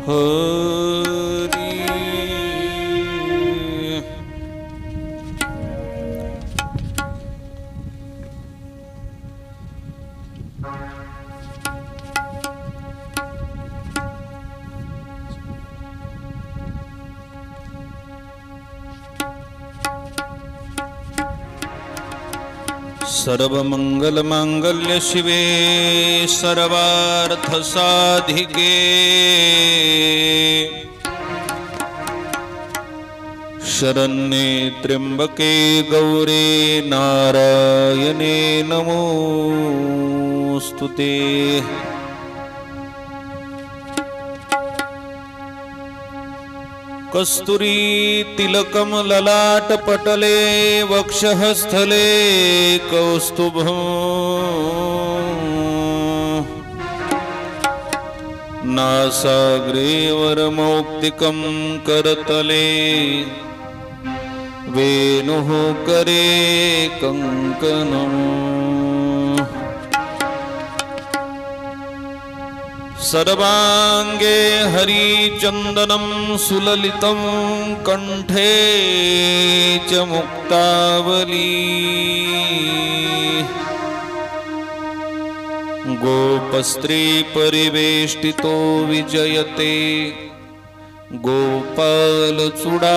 हरि। सर्वमंगलमांगल्य शिवे सर्वार्थसाधिके शरण्ये त्र्यंबके गौरे नारायणे नमोस्तुते। कस्तूरी तिलकम ललाटपटले वक्षःस्थले कौस्तुभम् नासाग्रे वरमौक्तिकं करतले वेणुः करे कङ्कणम्। सर्वांगे हरिचंदनं सुललितं कंठे च मुक्तावली। गोपस्त्री परिवेष्टितो विजयते गोपाल चूड़ामणि।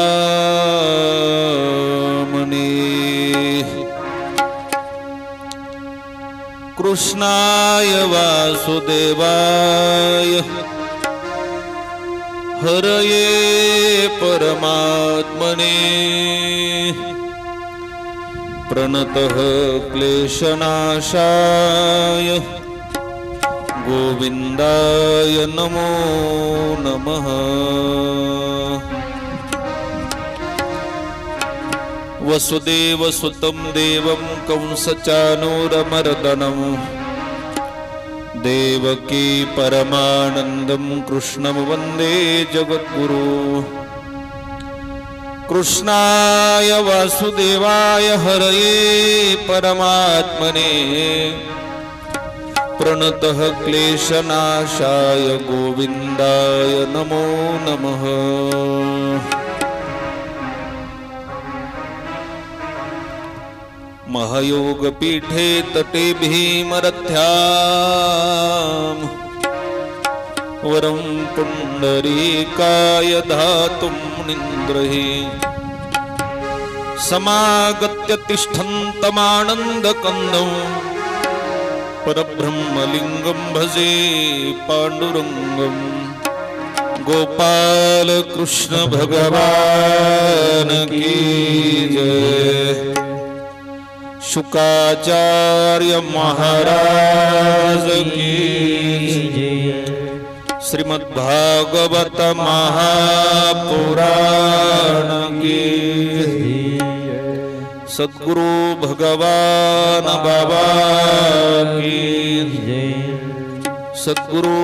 कृष्णाय वासुदेवाय हरये परमात्मने प्रणतः क्लेशनाशाय गोविंदाय नमो नमः। वसुदेवसुतं देवं कंसचानूरमर्दनं देवकी परमानन्दं कृष्णं वन्दे जगद्गुरु। कृष्णाय वासुदेवाय हरये परमात्मने प्रणतः क्लेशनाशाय गोविंदाय नमो नमः। महायोगपीठे तटे भीमरथ्यां वरं पुण्डरीकाय धातुं निन्द्रहि समागत्य तिष्ठन्तमानन्दकन्दं परब्रह्मलिङ्गं भजे पाण्डुरङ्गं। गोपाल कृष्ण भगवान की जय। शुकाचार्य महाराज की जय। श्रीमद्भागवत महापुराण की जय। सद्गुरु भगवान बाबा की जय। सद्गुरु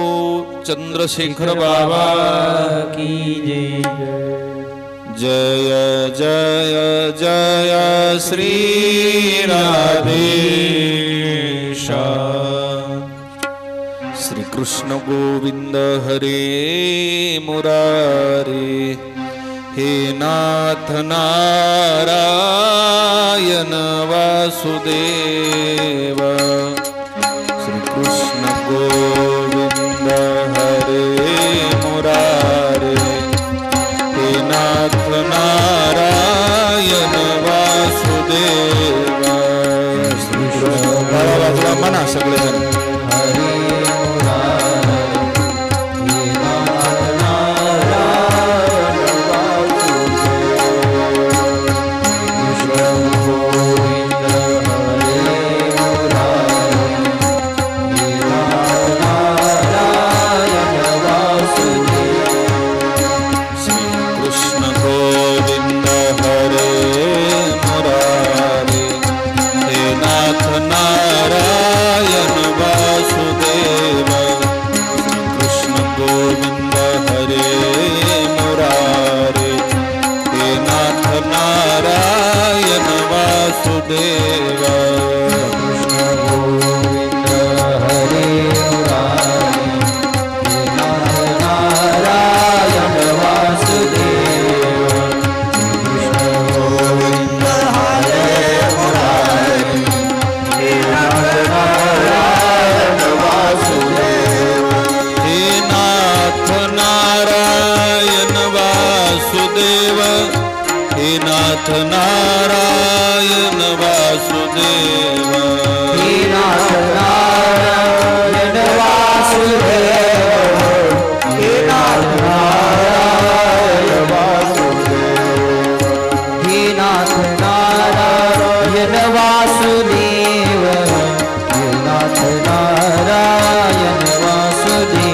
चंद्रशेखर बाबा की जय। जय जय जय श्री राधेश। श्री कृष्ण गोविंद हरे मुरारे। हे नाथ नारायण वासुदेव। श्री कृष्ण गोविंद हरे मुरारे। हे नाथ नारायण वासुदेव। श्री कृष्ण बाळा म्हणा सगळेजण हरे मुरारे। हे नाथ नारायण वासुदेव। कृष्ण गोविंद हरे मुरारे। हे नाथ नारायण वासुदेव। कृष्ण गोविंद हरे मुरारे। हे नाथ नारायण वासुदेव। कृष्ण गोविंद हरे मुरारे। हे नाथ नारायण वासुदेव। कृष्ण गोविंद हरे मुरारे। हे नाथ नारायण नारायण वासुदेव हे नाथ नारायण वासुदेव हे नाथ नारायण वासुदेव हे नाथ नारायण वासुदेव हे नाथ नारायण वासुदेव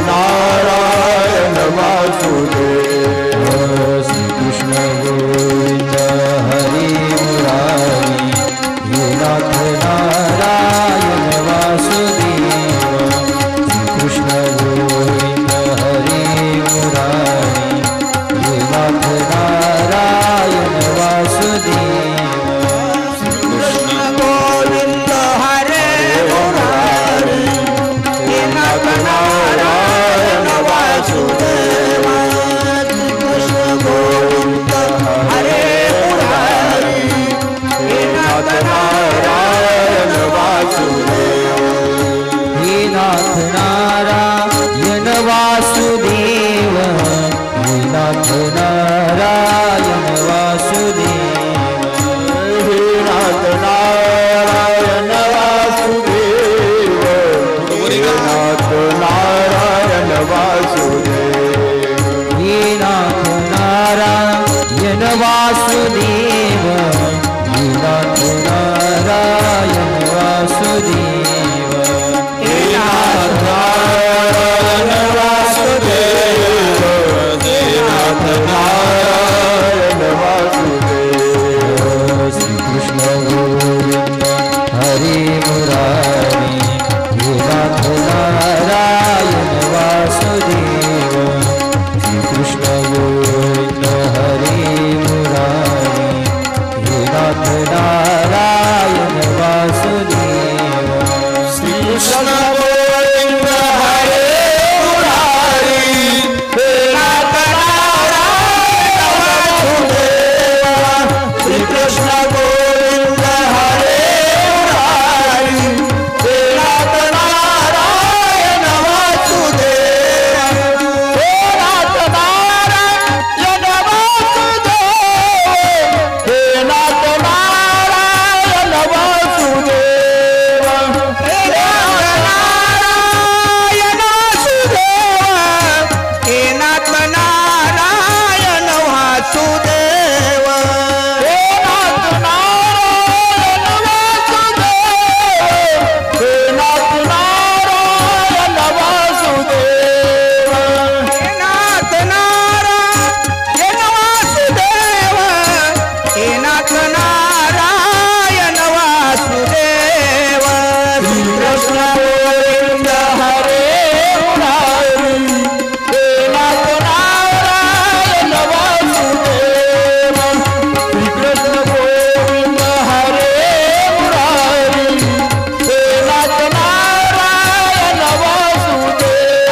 नारायण वासुदेव श्री कृष्ण गोविंद हरि मुरारी हे नाथ नारायण वासुदेव श्री कृष्ण गोविंद हरि मुरारी हे नाथ नारायण वासुदेव कृष्ण गोविंद हरे मुरारी हे नाथ नारायण वासुदेव कृष्ण गोविंद हरे मुरारी हे नाथ नारायण वासुदेव हे नाथ नारायण वासुदेव हे नाथ नारायण वासुदेव हे नाथ नारायण वासुदेव हे नाथ नारायण वासुदेव हे नाथ नारायण वासुदेव हे नाथ नारायण वासुदेव हे नाथ नारायण वासुदेव हे नाथ नारायण वासुदेव श्री कृष्ण गोविंद हरि मुरारी हे नाथ नारायण वासुदेव श्री कृष्ण गोविंद हरि मुरारी हे नाथ नारायण वासुदेव श्री कृष्ण गोविंद हरे मुरारी हे नाथ नारायण वासुदेव श्री कृष्ण गोविंद हरे मुरारी हे नाथ नारायण वासुदेव हे नाथ नारायण वासुदेव हे नाथ नारायण वासुदेव हे नाथ नारायण वासुदेव हे नाथ नारायण वासुदेव हे नाथ नारायण वासुदेव हे नाथ नारायण वासुदेव हे नाथ नारायण वासुदेव श्री कृष्ण गोविंद हरे मुरारी हे नाथ नारायण वासुदेव श्री कृष्ण गोविंद हरे मुरारी हे नाथ नारायण वासुदेव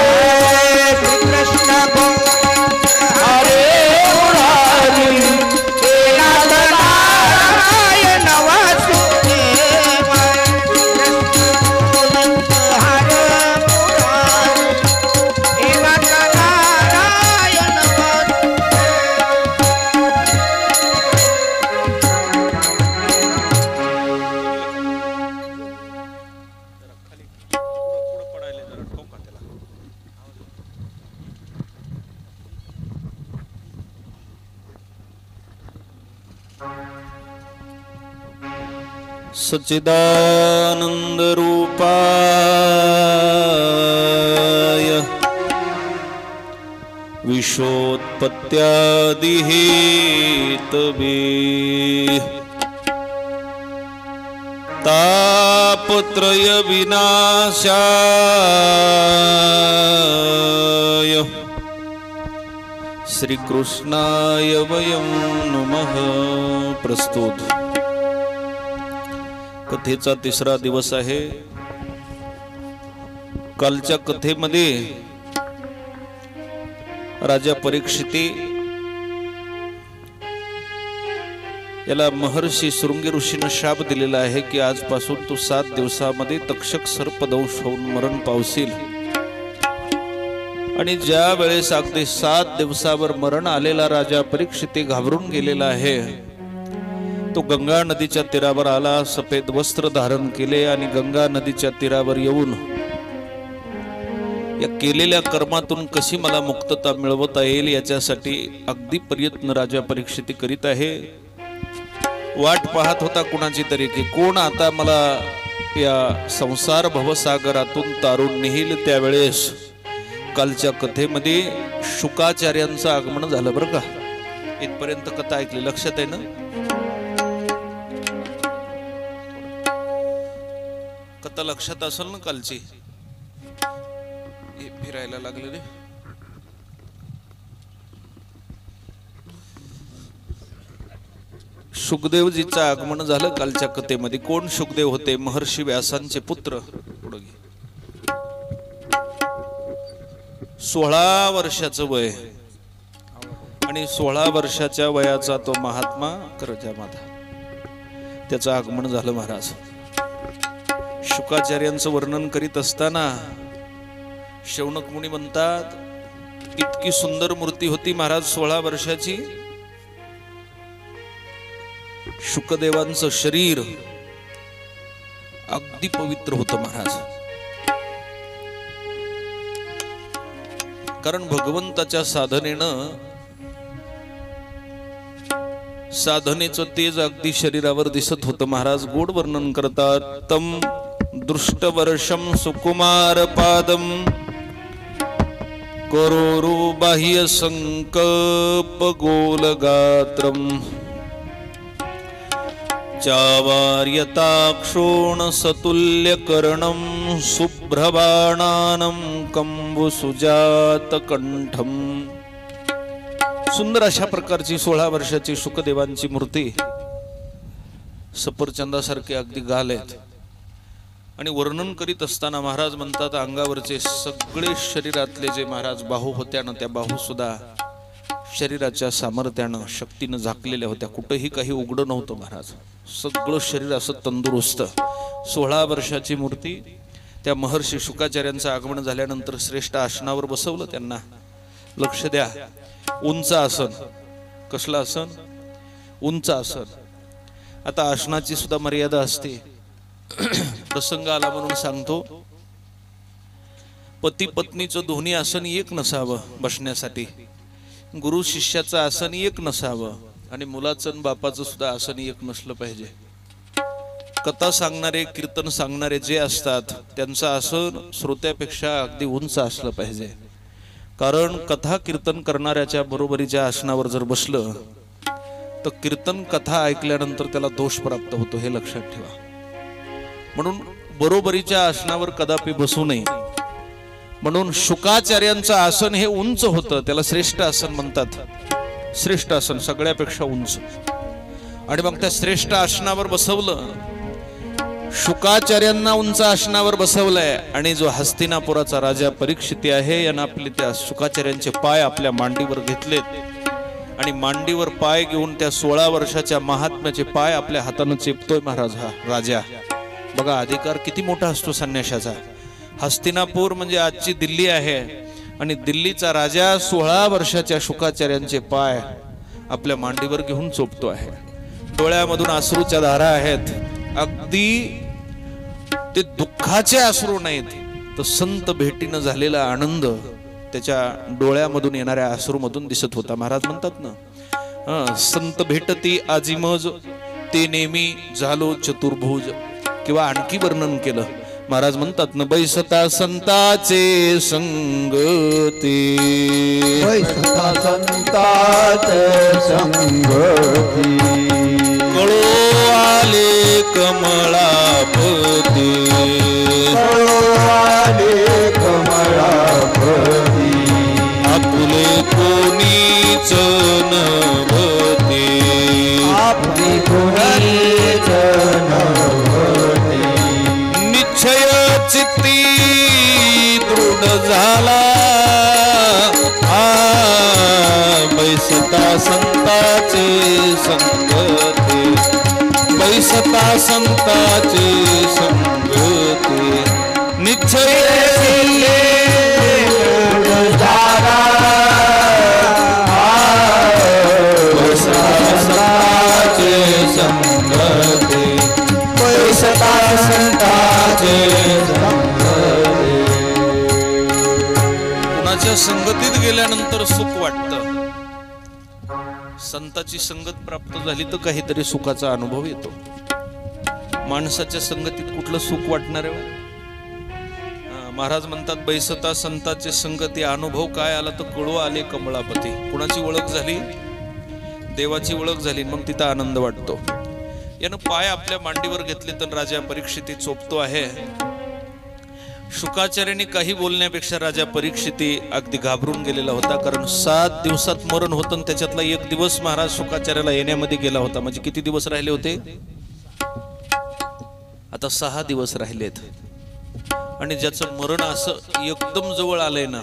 श्री कृष्ण गोविंद हरे मुरारी हे नाथ नारायण वासुदेव हरे मुरारी हे नाथ नारायण सच्चिदानंद रूपाय विश्वोत्पत्त्यादिहेतवे तापत्रय विनाशाय श्रीकृष्णाय वयं नमः। प्रस्तुत कथेचा तिसरा दिवस आहे। कालच्या कथेमध्ये राजा परीक्षिती याला महर्षी शृंगी ऋषीने शाप दिलेला आहे की आजपासून तू 7 दिवसामध्ये तक्षक सर्पदंश होऊन मरण पावशील। आणि ज्या वेळेस अगदी 7 दिवसावर मरण आलेला राजा परीक्षिती घाबरून गेलेला आहे, तो गंगा नदीच्या तीरावर आला, सफेद वस्त्र धारण केले आणि गंगा नदीच्या तीरावर येऊन या केलेल्या कर्मातून कशी मला मुक्तता मिळवता येईल याच्यासाठी अगदी प्रयत्न राजा परीक्षिती करीत आहे. वाट पाहत होता कुणाची तरी की कोण आता मला या संसार भवसागरातून तारून नेईल. त्यावेळेस कालच्या कथेमध्ये शुकाचार्यांचं आगमन झालं बरं का. इथपर्यंत कथा ऐकली, लक्षात आहे ना? कथा लक्षात असेल ना कालची? फिरायला लागले रे. शुकदेवजीचं आगमन झालं कालच्या कथेमध्ये. कोण शुकदेव होते? महर्षी व्यासांचे पुत्र. पुढे 16 वर्षाचं वय आणि 16 वर्षाच्या वयाचा तो महात्मा करजामाता, त्याचं आगमन झालं महाराज. शुकाचार्यांचं वर्णन करीत असताना शौनक मुनी म्हणतात, इतकी सुंदर मूर्ती होती महाराज 16 वर्षाची. शुकदेवांचं शरीर अगदी पवित्र होतं महाराज. कारण भगवंताच्या साधनेचं तेज अगदी शरीरावर दिसत होतं महाराज. गोड वर्णन करतात. तम दृष्टवर्षम सुकुमार पादम करोरु बाह्य संकल्प गोलगात्रम चावार्यताक्षोण सतुल्य कर्णम शुभ्रबाणानं कंबु सुजात कंठम. सुंदर अशा प्रकारची 16 वर्षाची शुकदेवांची मूर्ती. सफरचंदासारखे अगदी गाल आहेत. आणि वर्णन करीत असताना महाराज म्हणतात, अंगावरचे सगळे शरीरातले जे महाराज बाहू होत्या ना, त्या बाहू सुद्धा शरीराच्या सामर्थ्यानं शक्तीनं झाकलेल्या होत्या. कुठेही काही उघडं नव्हतं महाराज. सगळं शरीर असं तंदुरुस्त. 16 वर्षाची मूर्ती. त्या महर्षी शुकाचार्यांचं आगमन झाल्यानंतर श्रेष्ठ आसनावर बसवलं त्यांना. लक्ष द्या, उंच आसन. कसलं आसन? उंच आसन. आता आसनाची सुद्धा मर्यादा असते. प्रसंग आला म्हणून सांगतो. पती पत्नीचं दोन्ही आसन एक नसावं बसण्यासाठी. गुरु शिष्याचं आसन एक नसावं आणि मुलाचं आणि बापाचं सुद्धा आसन एक नसलं पाहिजे. कथा सांगणारे, कीर्तन सांगणारे जे असतात त्यांचं आसन श्रोत्यापेक्षा अगदी उंच असलं पाहिजे. कारण कथा कीर्तन करणाऱ्याच्या बरोबरीच्या आसनावर जर बसलं तर कीर्तन कथा ऐकल्यानंतर त्याला दोष प्राप्त होतो, हे लक्षात ठेवा. म्हणून बरोबरीच्या आसनावर कदापि बसू नये. म्हणून शुकाचार्यांचं आसन हे उंच होतं, त्याला श्रेष्ठ आसन म्हणतात. श्रेष्ठ आसन सगळ्यापेक्षा उंच. आणि मग त्या श्रेष्ठ आसनावर बसवलं. शुकाचार्यांना उंच आसनावर बसवलंय. आणि जो हस्तिनापुराचा राजा परीक्षिती आहे यानं आपले त्या शुकाचार्यांचे पाय आपल्या मांडीवर घेतलेत आणि मांडीवर पाय घेऊन त्या 16 वर्षाच्या महात्म्याचे पाय आपल्या हातानं चेपतोय महाराज. हा राजा बघा, अधिकार किती मोठा असतो संन्याशाचा. हस्तिनापूर म्हणजे आजची दिल्ली आहे आणि दिल्लीचा राजा 16 वर्षाच्या शुकाचार्यांचे पाय आपल्या मांडीवर घेऊन चोपतो आहे. डोळ्यामधून अश्रूच्या धारा आहेत. अगदी ते दुःखाचे अश्रू नाहीत, तर संत भेटीनं झालेला आनंद त्याच्या डोळ्यामधून येणाऱ्या अश्रूमधून दिसत होता. महाराज म्हणतात ना, संत भेटती आजिमज ते नेहमी झालो चतुर्भुज. किंवा आणखी वर्णन केलं महाराज म्हणतात ना, बैसता संताचे संगती, बैसता संताचे संगती, कळो आले कमळापती, कळो आले कमळापती, आपुले कोणीच नभते, आपली कोणीच नभते, निश्चय चित्ती दृढ झाला, बैसता संताचे संगती, बैसता संताचे संगती, निश्चय कोणाच्या संगतीत गेल्यानंतर सुख वाटतं. संताची संगत प्राप्त झाली तर काहीतरी सुखाचा अनुभव येतो. माणसाच्या संगतीत कुठलं सुख वाटणार आहे? महाराज म्हणतात, बैसता संताचे संगती अनुभव काय आला तर कळू आले कमळापती. कुणाची ओळख झाली? देवाची ओळख झाली, मग तिथं आनंद वाटतो. यानं पाय आपल्या मांडीवर घेतले तर राजा परीक्षिती चोपतो आहे. शुकाचार्याने काही बोलण्यापेक्षा राजा परीक्षिती अगदी घाबरून गेलेला होता, कारण 7 दिवसात मरण होतं आणि त्याच्यातला 1 दिवस महाराज शुकाचार्याला येण्यामध्ये गेला होता. म्हणजे किती दिवस राहिले होते? आता 6 दिवस राहिलेत. आणि ज्याचं मरण असं एकदम जवळ आलंय ना,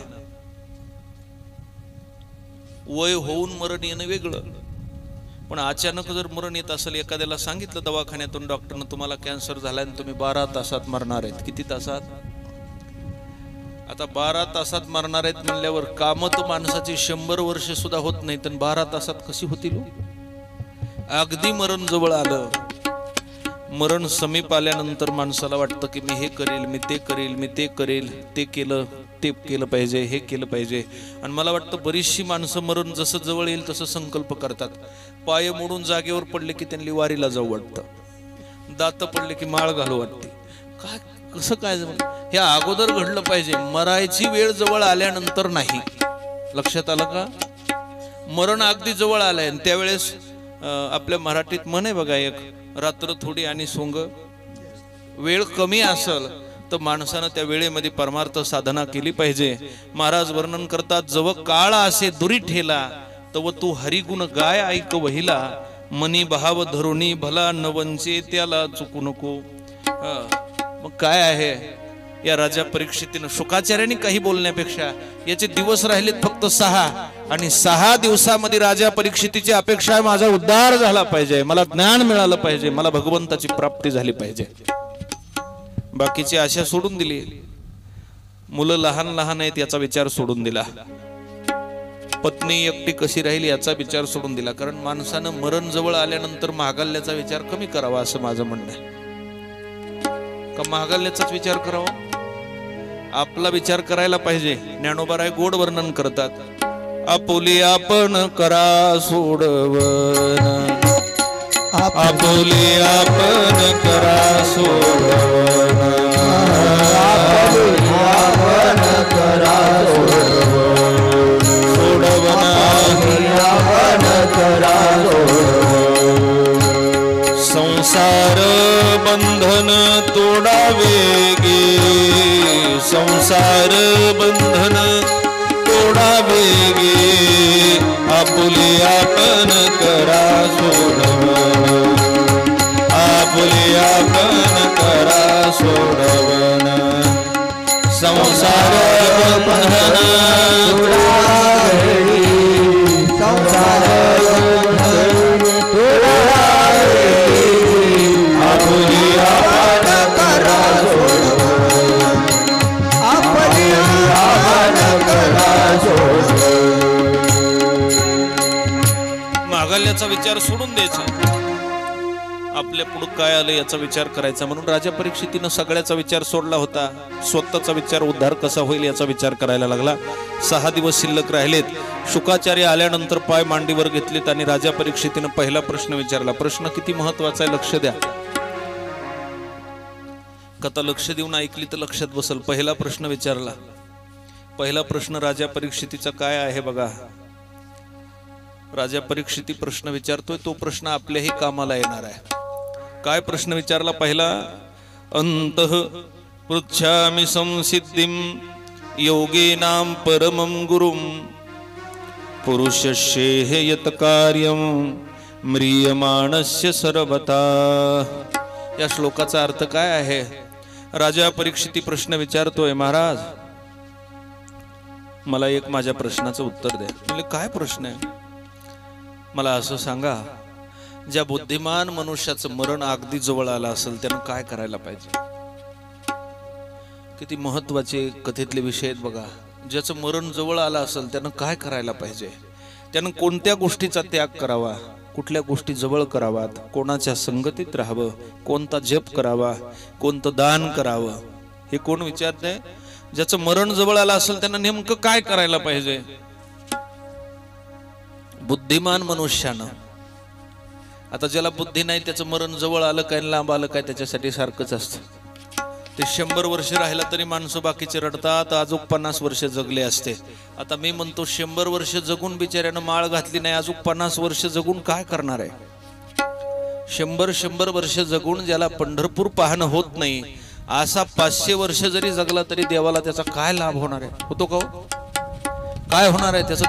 वय होऊन मरण येणं वेगळं, पण अचानक जर मरण येत असेल, एखाद्याला सांगितलं दवाखान्यातून डॉक्टरनं तुम्हाला कॅन्सर झालाय आणि तुम्ही 12 तासात मरणार आहेत. किती तासात? आता 12 तासात मरणार आहेत म्हणल्यावर काम तर माणसाची 100 वर्ष सुद्धा होत नाही, तर 12 तासात कशी होतील? अगदी मरण जवळ आलं. मरण समीप आल्यानंतर माणसाला वाटतं की मी हे करेल, मी ते करेल, मी ते करेल, ते केलं, ते केलं पाहिजे, हे केलं पाहिजे. आणि मला वाटतं बरीचशी माणसं मरण जसं जवळ येईल तसं संकल्प करतात. पाय मोडून जागेवर पडले की त्यांनी वारीला जाऊ वाटतं, दात पडले की माळ घालू वाटते. काय कसं काय? हे अगोदर घडलं पाहिजे, मरायची वेळ जवळ आल्यानंतर नाही. लक्षात आलं का? मरण अगदी जवळ आलंय. त्यावेळेस आपल्या मराठीत म्हण आहे बघा एक, रात्र थोडी आणि सोंग. वेळ कमी असेल तर माणसानं त्या वेळेमध्ये परमार्थ साधना केली पाहिजे. महाराज वर्णन करतात, जव काळ असे दुरी ठेला तव तू हरिगुण गाय ऐक वहिला, मनी भाव धरुणी भला न वंचे त्याला चुकू नको. मग काय आहे या राजा परीक्षितीनं? शुकाचार्याने काही बोलण्यापेक्षा याचे दिवस राहिलेत फक्त 6, आणि 6 दिवसामध्ये राजा परीक्षितीची अपेक्षा आहे, माझा उद्धार झाला पाहिजे, मला ज्ञान मिळालं पाहिजे, मला भगवंताची प्राप्ती झाली पाहिजे. बाकीची आशा सोडून दिली. मुलं लहान लहान आहेत याचा विचार सोडून दिला. पत्नी एकटी कशी राहील याचा विचार सोडून दिला. कारण माणसानं मरण जवळ आल्यानंतर महागाल्याचा विचार कमी करावा असं माझं म्हणणं आहे. का महागाल्याचाच विचार करावा? आपला विचार करायला पाहिजे. ज्ञानोबाराय गोड वर्णन करतात, आपुली आपण करा सोडवन, आपुली आपण करा सोडवन, आपण करा सोडवन, आपण करा सोडवन. संसार बंधन तोडावे गे, संसार बंधन तोडावे गे, आपुले आपण करा सोडवन, आपुले आपण करा सोडवन. संसार बंधन तोडावे, संसार बंधन तोडावे, आपुले आपण करा सोडवन, आपुले आपण करा सोडवन. मागाल्याचा विचार सोडून द्यायचा, आपल्या पुढे काय आलं याचा विचार करायचा. म्हणून राजा परीक्षितीनं सगळ्याचा विचार सोडला होता. स्वतःचा विचार, उद्धार कसा होईल याचा विचार करायला लागला. 6 दिवस शिल्लक राहिलेत. शुकाचार्य आल्यानंतर पाय मांडीवर घेतलेत आणि राजा परीक्षितीनं पहिला प्रश्न विचारला. प्रश्न किती महत्वाचा आहे लक्ष द्या. कथा लक्ष देऊन ऐकली तर लक्षात बसल. पहिला प्रश्न विचारला. पहिला प्रश्न राजा परीक्षितीचा काय आहे बघा. राजा परीक्षिती प्रश्न विचारतोय, तो प्रश्न आपल्याही कामाला येणार आहे. काय प्रश्न विचारला पहिला? अंतः पृच्छामि संसिद्धिं योगेनां परमं गुरुं, पुरुषस्येह यत् कार्यं म्रियमाणस्य सर्वथा. या श्लोकाचा अर्थ काय आहे? राजा परीक्षिती प्रश्न विचारतोय, महाराज मला एक माझ्या प्रश्नाचं उत्तर द्या. म्हणजे काय प्रश्न आहे? मला असं सांगा, ज्या बुद्धिमान मनुष्याचं मरण अगदी जवळ आलं असेल त्यानं काय करायला पाहिजे? किती महत्वाचे कथेतले विषय आहेत बघा. ज्याचं मरण जवळ आलं असेल त्यानं काय करायला पाहिजे? त्यानं कोणत्या गोष्टीचा त्याग करावा, कुठल्या गोष्टी जवळ करावात, कोणाच्या संगतीत राहावं, कोणता जप करावा, कोणतं दान करावं, हे कोण विचारतंय? ज्याचं मरण जवळ आलं असेल त्यांना नेमकं काय करायला पाहिजे? बुद्धिमान मनुष्यानं, आता ज्याला बुद्धी नाही त्याचं मरण जवळ आलं काय लांब आलं काय त्याच्यासाठी सारखंच असतं. ते 100 वर्ष राहिला तरी माणसं बाकीचे रडतात, अजून 50 वर्ष जगले असते. आता मी म्हणतो 100 वर्ष जगून बिचाऱ्यानं माळ घातली नाही, अजून 50 वर्ष जगून काय करणार आहे? 100 वर्ष जगून ज्याला पंढरपूर पाहणं होत नाही असा 500 वर्ष जरी जगला तरी देवाला त्याचा काय लाभ होणार आहे? होतो का हो? काय होणार आहे त्याचं?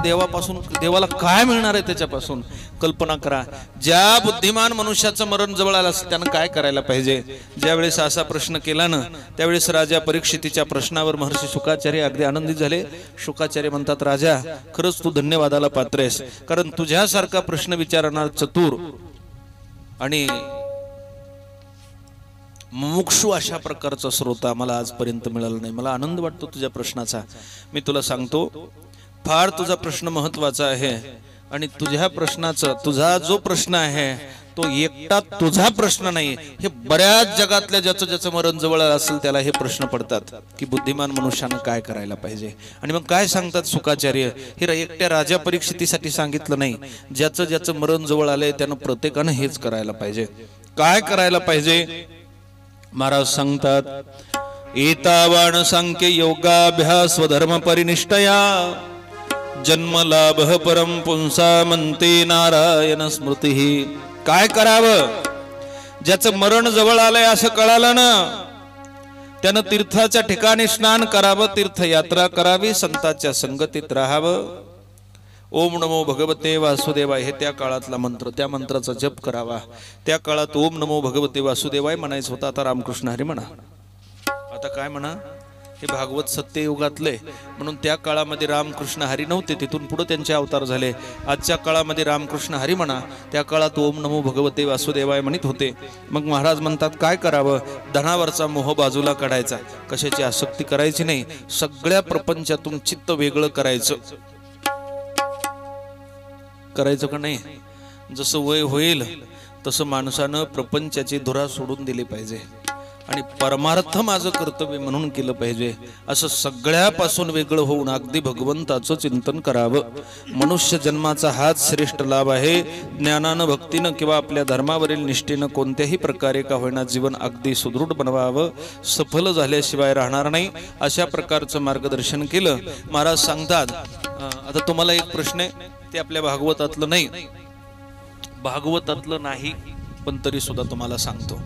देवाला काय मिळणार आहे त्याच्यापासून? कल्पना करा. ज्या बुद्धिमान मनुष्याचं मरण जवळ आलं असेल त्यानं काय करायला पाहिजे? ज्यावेळेस असा प्रश्न केला ना त्यावेळेस राजा परीक्षितीच्या प्रश्नावर महर्षी शुकाचार्य अगदी आनंदित झाले. शुकाचार्य म्हणतात, राजा खरंच तू धन्यवादाला पात्र आहेस, कारण तुझ्यासारखा प्रश्न विचारणार चतुर आणि मुमुक्षु अशा प्रकारचा श्रोता मला आजपर्यंत मिळाला नाही. मला आनंद वाटतो तुझ्या प्रश्नाचा. मी तुला सांगतो, फार तुझा प्रश्न महत्वाचा आहे आणि तुझ्या प्रश्नाचा, तुझा जो प्रश्न आहे तो एकटा तुझा प्रश्न नाही, हे बऱ्याच जगातल्या ज्याचं मरण जवळ असेल त्याला हे प्रश्न पडतात की बुद्धिमान मनुष्यानं काय करायला पाहिजे. आणि मग काय सांगतात शुकाचार्य, हे एकट्या राजा परीक्षितीसाठी सांगितलं नाही, ज्याचं मरण जवळ आलंय त्यानं प्रत्येकानं हेच करायला पाहिजे. काय करायला पाहिजे? महाराज सांगतात, एतावान सांख्य योगाभ्यास स्वधर्म परिनिष्ठया जन्मलाभ परम पुंसा म्हणते नारायण स्मृती. काय करावं? ज्याचं मरण जवळ आलंय असं कळालं ना त्यानं तीर्थाच्या ठिकाणी स्नान करावं, तीर्थयात्रा करावी, संतांच्या संगतीत राहावं. ओम नमो भगवते वासुदेवाय हे त्या काळातला मंत्र, त्या मंत्राचा जप करावा. त्या काळात ओम नमो भगवते वासुदेवाय म्हणायचं होतं, आता रामकृष्ण हरी म्हणा. आता काय म्हणा? हे भागवत सत्ययुगातले म्हणून त्या काळामध्ये रामकृष्ण हरी नव्हते, तिथून पुढे त्यांचे अवतार झाले. आजच्या काळामध्ये रामकृष्ण हरी म्हणा, त्या काळात ओम नमो भगवते वासुदेवाय म्हणत होते. मग महाराज म्हणतात काय करावं? धनावरचा मोह बाजूला काढायचा, कशाची आसक्ती करायची नाही, सगळ्या प्रपंचातून चित्त वेगळं करायचं. करायचं का नाही? जसं वय होईल तसं माणसानं प्रपंचाची धुरा सोडून दिली पाहिजे आणि परमार्थ माझं कर्तव्य म्हणून केलं पाहिजे. असं सगळ्यापासून वेगळं होऊन अगदी भगवंताचं चिंतन करावं. मनुष्य जन्माचा हाच श्रेष्ठ लाभ आहे. ज्ञानानं, भक्तीनं किंवा आपल्या धर्मावरील निष्ठेनं कोणत्याही प्रकारे का होईना जीवन अगदी सुदृढ बनवावं, सफल झाल्याशिवाय राहणार नाही, अशा प्रकारचं मार्गदर्शन केलं. महाराज सांगतात, आता तुम्हाला एक प्रश्न आहे, ते आपल्या भागवतातलं नाही पण तरी सुद्धा तुम्हाला सांगतो.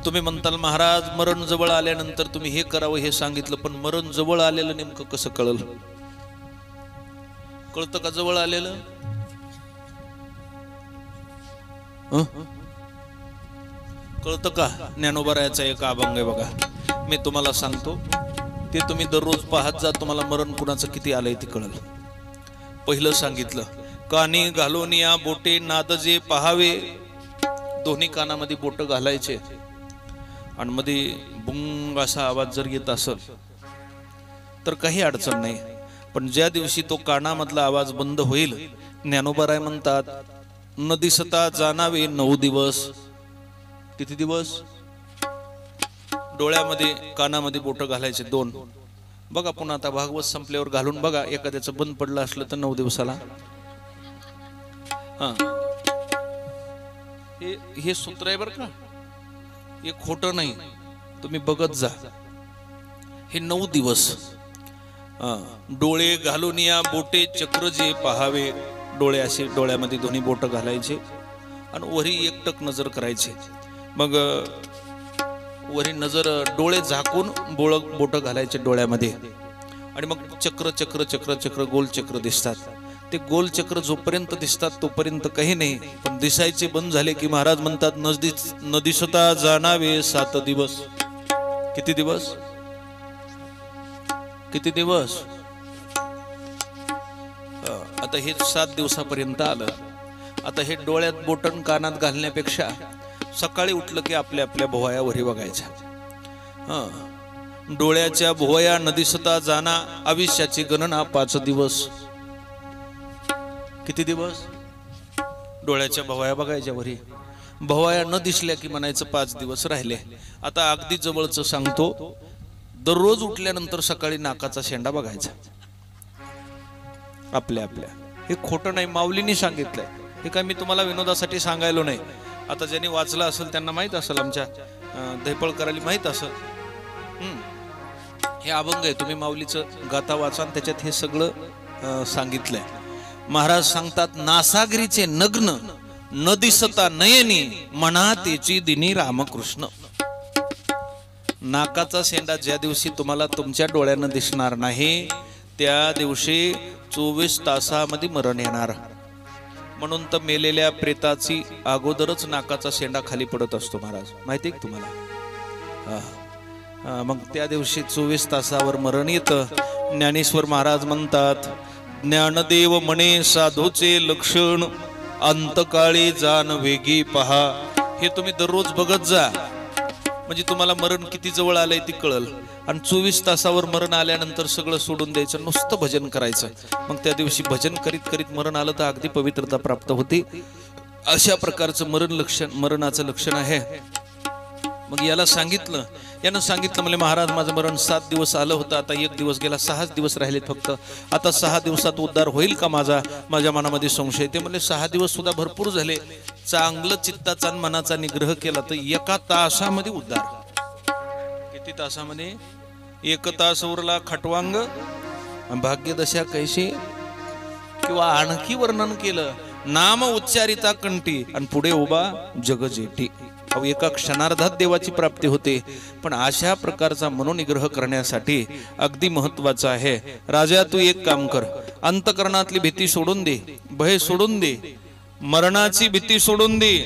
तुम्ही म्हणताल महाराज मरण जवळ आल्यानंतर तुम्ही हे करावं हे सांगितलं, पण मरण जवळ आलेलं नेमकं कसं कळलं? कळतं का जवळ आलेलं? कळतं का? ज्ञानोबरायाचा एक अभंग आहे बघा, मी तुम्हाला सांगतो, ते तुम्ही दररोज पाहत जा, तुम्हाला मरण कुणाचं किती आलंय ते कळलं. पहिलं सांगितलं, कानी घालून या बोटे नादजे पहावे. दोन्ही कानामध्ये बोट घालायचे आणि मध्ये बुंग असा आवाज जर येत असेल तर काही अडचण नाही, पण ज्या दिवशी तो कानामधला आवाज बंद होईल, ज्ञानोबराय म्हणतात, न दिसता जाणावे 9 दिवस. किती दिवस? डोळ्यामध्ये कानामध्ये बोट घालायचे 2. बघा पुन्हा आता भागवत संपल्यावर घालून बघा, एखाद्याचं बंद पडलं असलं तर 9 दिवसाला. हे सूत्र आहे बरं का, हे खोटं नाही, तुम्ही बघत जा. हे 9 दिवस. डोळे घालून या बोटे चक्र जे पहावे. डोळे असे डोळ्यामध्ये दोन्ही बोट घालायचे आणि वरी एकटक नजर करायचे. मग वरी नजर, डोळे झाकून बोट घालायचे डोळ्यामध्ये आणि मग चक्र चक्र चक्र चक्र गोल चक्र दिसतात. ते गोल चक्र जोपर्यंत दिसतात तोपर्यंत काही नाही, पण दिसायचे बंद झाले की महाराज म्हणतात, न दिसता जाणावे 7 दिवस. किती दिवस? किती दिवस? आता हे 7 दिवसापर्यंत आलं. आता हे डोळ्यात बोटन कानात घालण्यापेक्षा सकाळी उठलं की आपल्या आपल्या भोवया वरी बघायच्या. डोळ्याच्या भोवया न दिसता जाणा, आयुष्याची गणना 5 दिवस. किती दिवस? डोळ्याच्या भोवया बघायच्या वरी, भोवया न दिसल्या की म्हणायचं 5 दिवस राहिले. आता अगदी जवळचं सांगतो, दररोज उठल्यानंतर सकाळी नाकाचा शेंडा बघायचा आपल्या आपल्या. हे खोटं नाही, माऊलींनी सांगितलंय. हे काय मी तुम्हाला विनोदासाठी सांगायलो नाही. आता ज्यांनी वाचलं असेल त्यांना माहित असेल, आमच्या धैपळकराला माहित असेल. हे अभंग आहे, तुम्ही माऊलीचं गाथा वाचा, त्याच्यात हे सगळं सांगितलंय. महाराज सांगतात, नासागरीचे नग्न न दिसता नयनी म्हणा तेची दिनी रामकृष्ण. नाकाचा शेंडा ज्या दिवशी तुम्हाला तुमच्या डोळ्यानं दिसणार नाही त्या दिवशी 24 तासामध्ये मरण येणार. म्हणून तर मेलेल्या प्रेताची अगोदरच नाकाचा शेंडा खाली पडत असतो महाराज, माहिती आहे तुम्हाला. मग त्या दिवशी 24 तासावर मरण येतं. ज्ञानेश्वर महाराज म्हणतात, ज्ञानदेव म्हणे साधूचे लक्षण अंतकाळी जाण वेगी पहा. हे तुम्ही दररोज बघत जा, म्हणजे तुम्हाला मरण किती जवळ आलंय ती कळल. आणि 24 तासावर मरण आल्यानंतर सगळं सोडून द्यायचं, नुसतं भजन करायचं. मग त्या दिवशी भजन करीत करीत मरण आलं तर अगदी पवित्रता प्राप्त होती. अशा प्रकारचं मरणाचं लक्षण आहे. मग याला सांगितलं, यानं सांगितलं म्हणजे महाराज माझं मरण 7 दिवस आलं होतं, आता 1 दिवस गेला, 6 दिवस राहिलेत फक्त. आता 6 दिवसात उद्धार होईल का माझ्या मनामध्ये संशय. ते म्हणजे 6 दिवस सुद्धा भरपूर झाले. चांगलं चित्ताचा आणि मनाचा निग्रह केला तर 1 तासामध्ये उद्धार. किती तासामध्ये? 1 तास उरला खटवांग भाग्यदशा कैशी. किंवा आणखी वर्णन केलं, नाम उच्चारिता कंठी आणि पुढे उभा जग जेठी. एका क्षणार्धात देवाची प्राप्ती होते. पण अशा प्रकारचा मनोनिग्रह करण्यासाठी अगदी महत्वाचं आहे. राजा तू एक काम कर, अंतकरणातली भीती सोडून दे, भय सोडून दे, मरणाची भीती सोडून दे.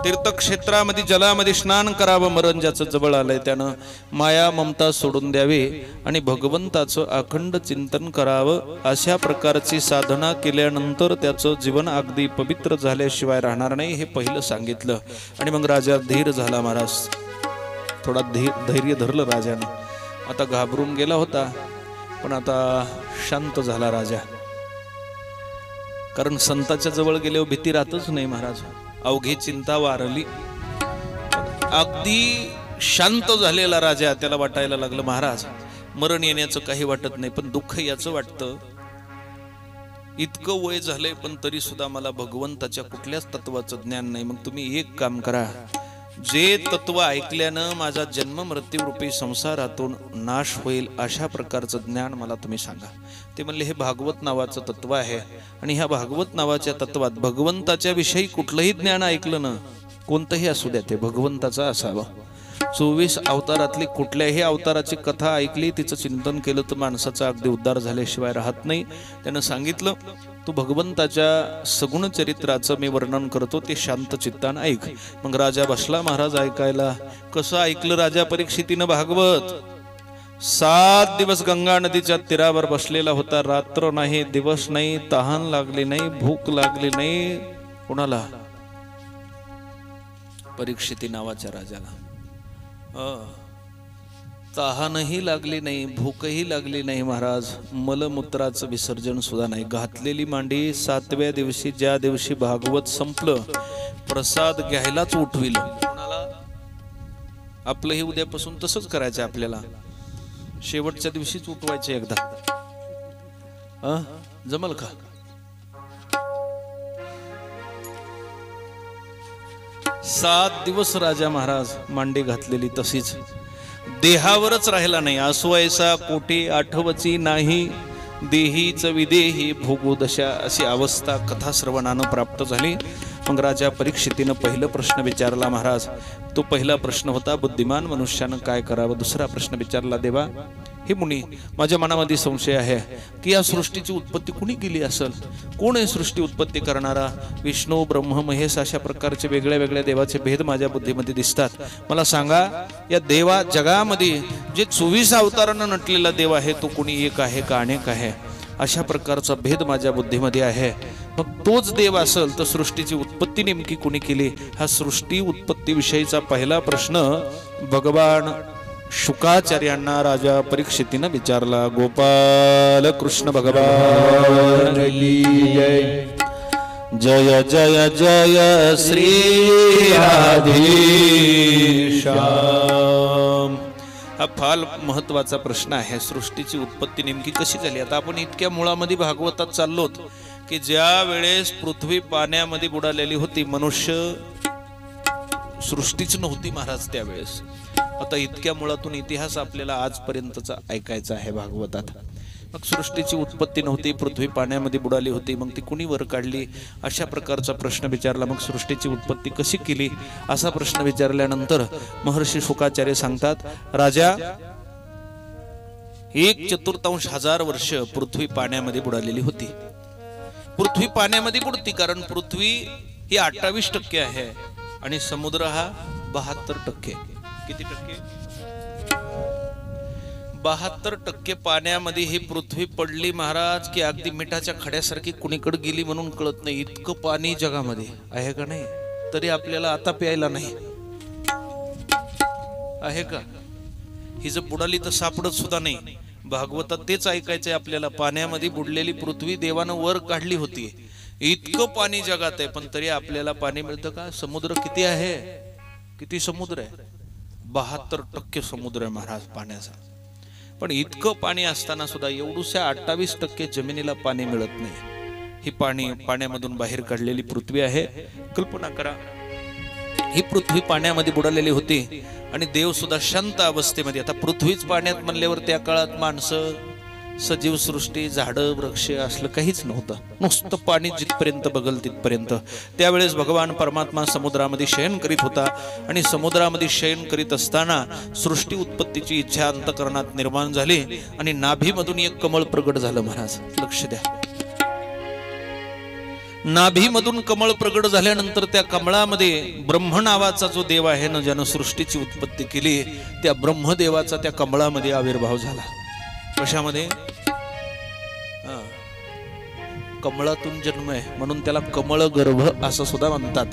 तीर्थक्षेत्रामध्ये जलामध्ये स्नान करावं. मरण ज्याचं जवळ आलंय त्यानं माया ममता सोडून द्यावे आणि भगवंताचं अखंड चिंतन करावं. अशा प्रकारची साधना केल्यानंतर त्याचं जीवन अगदी पवित्र झाल्याशिवाय राहणार नाही, हे पहिलं सांगितलं. आणि मग राजा धीर झाला. महाराज थोडा धैर्य धरलं राजानं. आता घाबरून गेला होता, पण आता शांत झाला राजा. कारण संताच्या जवळ गेल्यावर भीती राहतच नाही महाराज. अवघी चिंता वारली. अगदी शांत झालेला राजा, त्याला वाटायला लागलं महाराज मरण येण्याचं काही वाटत नाही, पण दुःख याचं वाटतं. इतकं वय झालंय पण तरी सुद्धा मला भगवंताच्या कुठल्याच तत्वाचं ज्ञान नाही. मग तुम्ही एक काम करा, जे तत्व ऐकल्यानं माझा जन्म मृत्यू रूपी संसारातून नाश होईल अशा प्रकारचं ज्ञान मला तुम्ही सांगा. ते म्हणले, हे भागवत नावाचं तत्व आहे आणि ह्या भागवत नावाच्या तत्वात भगवंताच्या विषयी कुठलंही ज्ञान ऐकलं ना, कोणतंही असू द्या, ते भगवंताचं असावं. 24 अवतारातली कुठल्याही अवताराची कथा ऐकली, तिचं चिंतन केलं तर माणसाचा अगदी उद्धार झाल्याशिवाय राहत नाही. त्यानं सांगितलं, तू भगवंताच्या सगुण चरित्राचं मी वर्णन करतो, ते शांत चित्तानं ऐक. मग राजा बसला महाराज ऐकायला. कसं ऐकलं राजा परीक्षितीनं भागवत? 7 दिवस गंगा नदीच्या तीरावर बसलेला होता. रात्र नाही, दिवस नाही, तहान लागली नाही, भूक लागली नाही. कोणाला? परीक्षिती नावाच्या राजाला. तहानही लागली नाही, भूकही लागली नाही महाराज. मलमूत्राचं विसर्जन सुद्धा नाही. घातलेली मांडी 7व्या दिवशी, ज्या दिवशी भागवत संपलं, प्रसाद घ्यायलाच उठविल. आपलं हे उद्यापासून तसंच करायचं आपल्याला. शेवटच्या दिवशीच उठवायचे एकदा. जमल का? सात दिवस राजा महाराज मांडी घातलेली तशीच, देहावरच राहिला नाही. आसवायसा कोटी आठवची नाही, देहीच विदेही भोगोदशा अशी अवस्था कथा श्रवणानं प्राप्त झाली. मग राजा परीक्षितीनं पहिला प्रश्न विचारला महाराज. तो पहिला प्रश्न होता, बुद्धिमान मनुष्यानं काय करावं. दुसरा प्रश्न विचारला, देवा हे मुनी, माझ्या मनामध्ये संशय आहे की या सृष्टीची उत्पत्ती कुणी केली असेल? कोण आहे सृष्टी उत्पत्ती करणारा? विष्णू, ब्रह्म, महेश अशा प्रकारचे वेगळ्या वेगळ्या देवाचे भेद माझ्या बुद्धीमध्ये दिसतात. मला सांगा, या देवा जगामध्ये जे 24 अवतारांना नटलेला देव आहे तो कुणी एक आहे का अनेक आहे? अशा प्रकारचा भेद माझ्या बुद्धीमध्ये आहे. मग तोच देव असेल तर सृष्टीची उत्पत्ती नेमकी कुणी केली? हा सृष्टी उत्पत्ती विषयीचा पहिला प्रश्न भगवान शुकाचार्यांना राजा परीक्षितीनं विचारला. गोपाल कृष्ण भगवान जय जय जय जय श्री राधेश्याम. हा फार महत्वाचा प्रश्न आहे. सृष्टीची उत्पत्ती नेमकी कशी झाली? आता आपण इतक्या मुळामध्ये भागवतात चाललोत की ज्या वेळेस पृथ्वी पाण्यामध्ये बुडालेली होती, मनुष्य सृष्टीच नव्हती महाराज त्यावेळेस. आता इतक्या मुळातून इतिहास आपल्याला आजपर्यंतचा ऐकायचा आहे भागवतात. मग सृष्टीची उत्पत्ती नव्हती, पृथ्वी पाण्यामध्ये बुडाली होती, मग ती कुणी वर काढली? अशा प्रकारचा प्रश्न विचारला. मग सृष्टीची उत्पत्ती कशी केली असा प्रश्न विचारल्यानंतर महर्षी शुकाचार्य सांगतात, राजा 1/4 वर्ष पृथ्वी पाण्यामध्ये बुडालेली होती. पृथ्वी पाण्यामध्ये बुडती कारण पृथ्वी ही 28% आहे आणि समुद्र हा 72%. किती टक्के? 72% पाण्यामध्ये ही पृथ्वी पडली महाराज की अगदी मिठाच्या खड्यासारखी कुणीकडे गेली म्हणून कळत नाही. इतकं पाणी जगामध्ये आहे का नाही? तरी आपल्याला आता प्यायला नाही आहे का? ही जर बुडाली तर सापडत सुद्धा नाही. भागवतात तेच ऐकायचंय आपल्याला. पाण्यामध्ये बुडलेली पृथ्वी देवानं वर काढली होती. इतकं पाणी जगात आहे पण तरी आपल्याला पाणी मिळतं का? समुद्र किती आहे? किती समुद्र आहे? 72% समुद्र आहे महाराज पाण्याचा. पण इतकं पाणी असताना सुद्धा एवढूशा 28% जमिनीला पाणी मिळत नाही. ही पाण्यामधून बाहेर काढलेली पृथ्वी आहे. कल्पना करा, ही पृथ्वी पाण्यामध्ये बुडालेली होती आणि देव सुद्धा शांत अवस्थेमध्ये. आता पृथ्वीच पाण्यात म्हणल्यावर त्या काळात माणसं, सजीव सृष्टी, झाडं, वृक्ष असलं काहीच नव्हतं. नुसतं पाणी जिथपर्यंत बघल तिथपर्यंत. त्यावेळेस भगवान परमात्मा समुद्रामध्ये शयन करीत होता आणि समुद्रामध्ये शयन करीत असताना सृष्टी उत्पत्तीची इच्छा अंतःकरणात निर्माण झाली आणि नाभीमधून एक कमळ प्रगट झालं महाराज. लक्ष द्या, नाभीमधून कमळ प्रगट झाल्यानंतर त्या कमळामध्ये ब्रह्म नावाचा जो देव आहे ना, ज्यानं सृष्टीची उत्पत्ती केली, त्या ब्रह्मदेवाचा त्या कमळामध्ये आविर्भाव झाला. कशामध्ये? कमळातून जन्म आहे म्हणून त्याला कमळ गर्भ असं सुद्धा म्हणतात.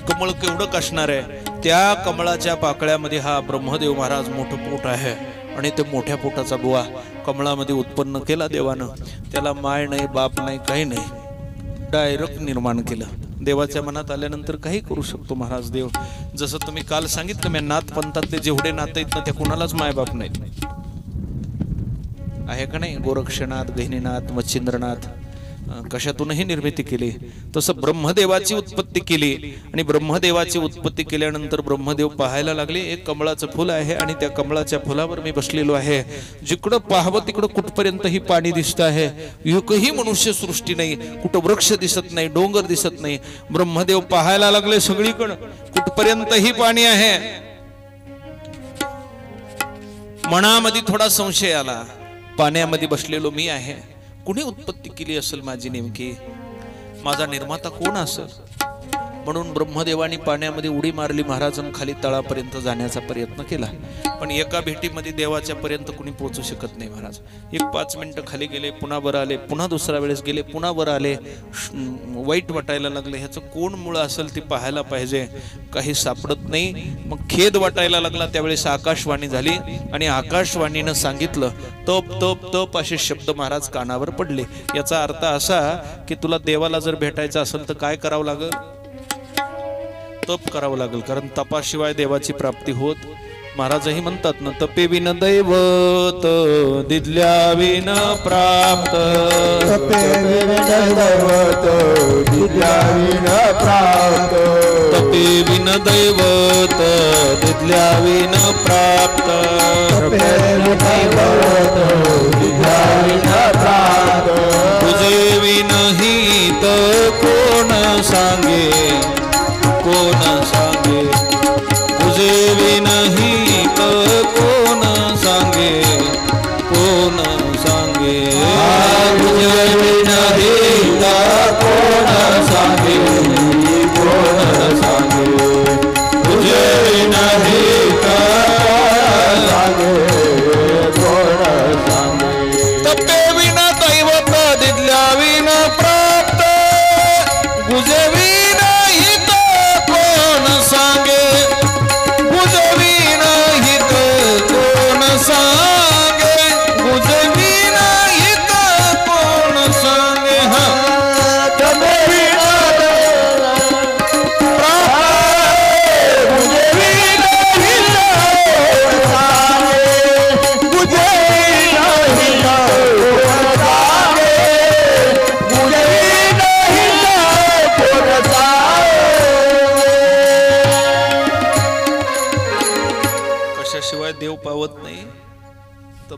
कमळ केवढं कसणार आहे? त्या कमळाच्या पाकळ्यामध्ये हा ब्रह्मदेव महाराज मोठं पोट आहे आणि ते मोठ्या पोटाचा बुवा कमळामध्ये उत्पन्न केला देवानं. त्याला माय नाही, बाप नाही, काही नाही, डायरेक्ट निर्माण केलं. देवाच्या मनात आल्यानंतर काही करू शकतो महाराज देव. जसं तुम्ही काल सांगितलं, मी नाथ पंथातले जेवढे नाते आहेत ना त्या कुणालाच मायबाप नाहीत आहे का नाही? गोरक्षनाथ, गहिनीनाथ, मच्छिंद्रनाथ, कशातूनही निर्मिती केली. तसं ब्रह्मदेवाची उत्पत्ती केली आणि ब्रह्मदेवाची उत्पत्ती केल्यानंतर ब्रह्मदेव पाहायला लागले, एक कमळाचं फुल आहे आणि त्या कमळाच्या फुलावर मी बसलेलो आहे. जिकडं पाहावं तिकडं कुठपर्यंत ही पाणी दिसत आहे. एकही मनुष्य सृष्टी नाही, कुठं वृक्ष दिसत नाही, डोंगर दिसत नाही. ब्रह्मदेव पाहायला लागले सगळीकडं, कुठपर्यंत ही पाणी आहे. मनामध्ये थोडा संशय आला, पाण्यामध्ये बसलेलो मी आहे, कुणी उत्पत्ती केली असेल माझी नेमकी? माझा निर्माता कोण असेल? म्हणून ब्रह्मदेवानी पाण्यामध्ये उडी मारली महाराजांनी, खाली तळापर्यंत जाण्याचा प्रयत्न केला. पण एका भेटीमध्ये देवाच्या पर्यंत कुणी पोहोचू शकत नाही महाराज. 1-5 मिनिटं खाली गेले, पुन्हा वर आले, पुन्हा दुसऱ्या वेळेस गेले, पुन्हा वर आले. वाईट वाटायला लागले, ह्याचं कोण मुळ असेल ती पाहायला पाहिजे. काही सापडत नाही. मग खेद वाटायला लागला. त्यावेळेस आकाशवाणी झाली आणि आकाशवाणीनं सांगितलं, तप तप तप असे शब्द महाराज कानावर पडले. याचा अर्थ असा की तुला देवाला जर भेटायचं असेल तर काय करावं लागेल? तप करावं लागेल, कारण तपाशिवाय देवाची प्राप्ती होत. महाराजही म्हणतात ना, तपे विन दैवत दिदल्या विन प्राप्त. तपे विन दैवत दिदल्या विन प्राप्त. तपे विन दैवत दिदल्या विन प्राप्त. तपे विन दैवत दिदल्या विन प्राप्त. तुझे विनहित कोण सांगे, कोण सांगे, तुझे विनहित कोण सांगे, कोण सांगे, तुझे विनहित कोण सांगे, कोण सांगे, तुझे विनहित कोण सांगे, कोण सांगे. तपे विन दैवत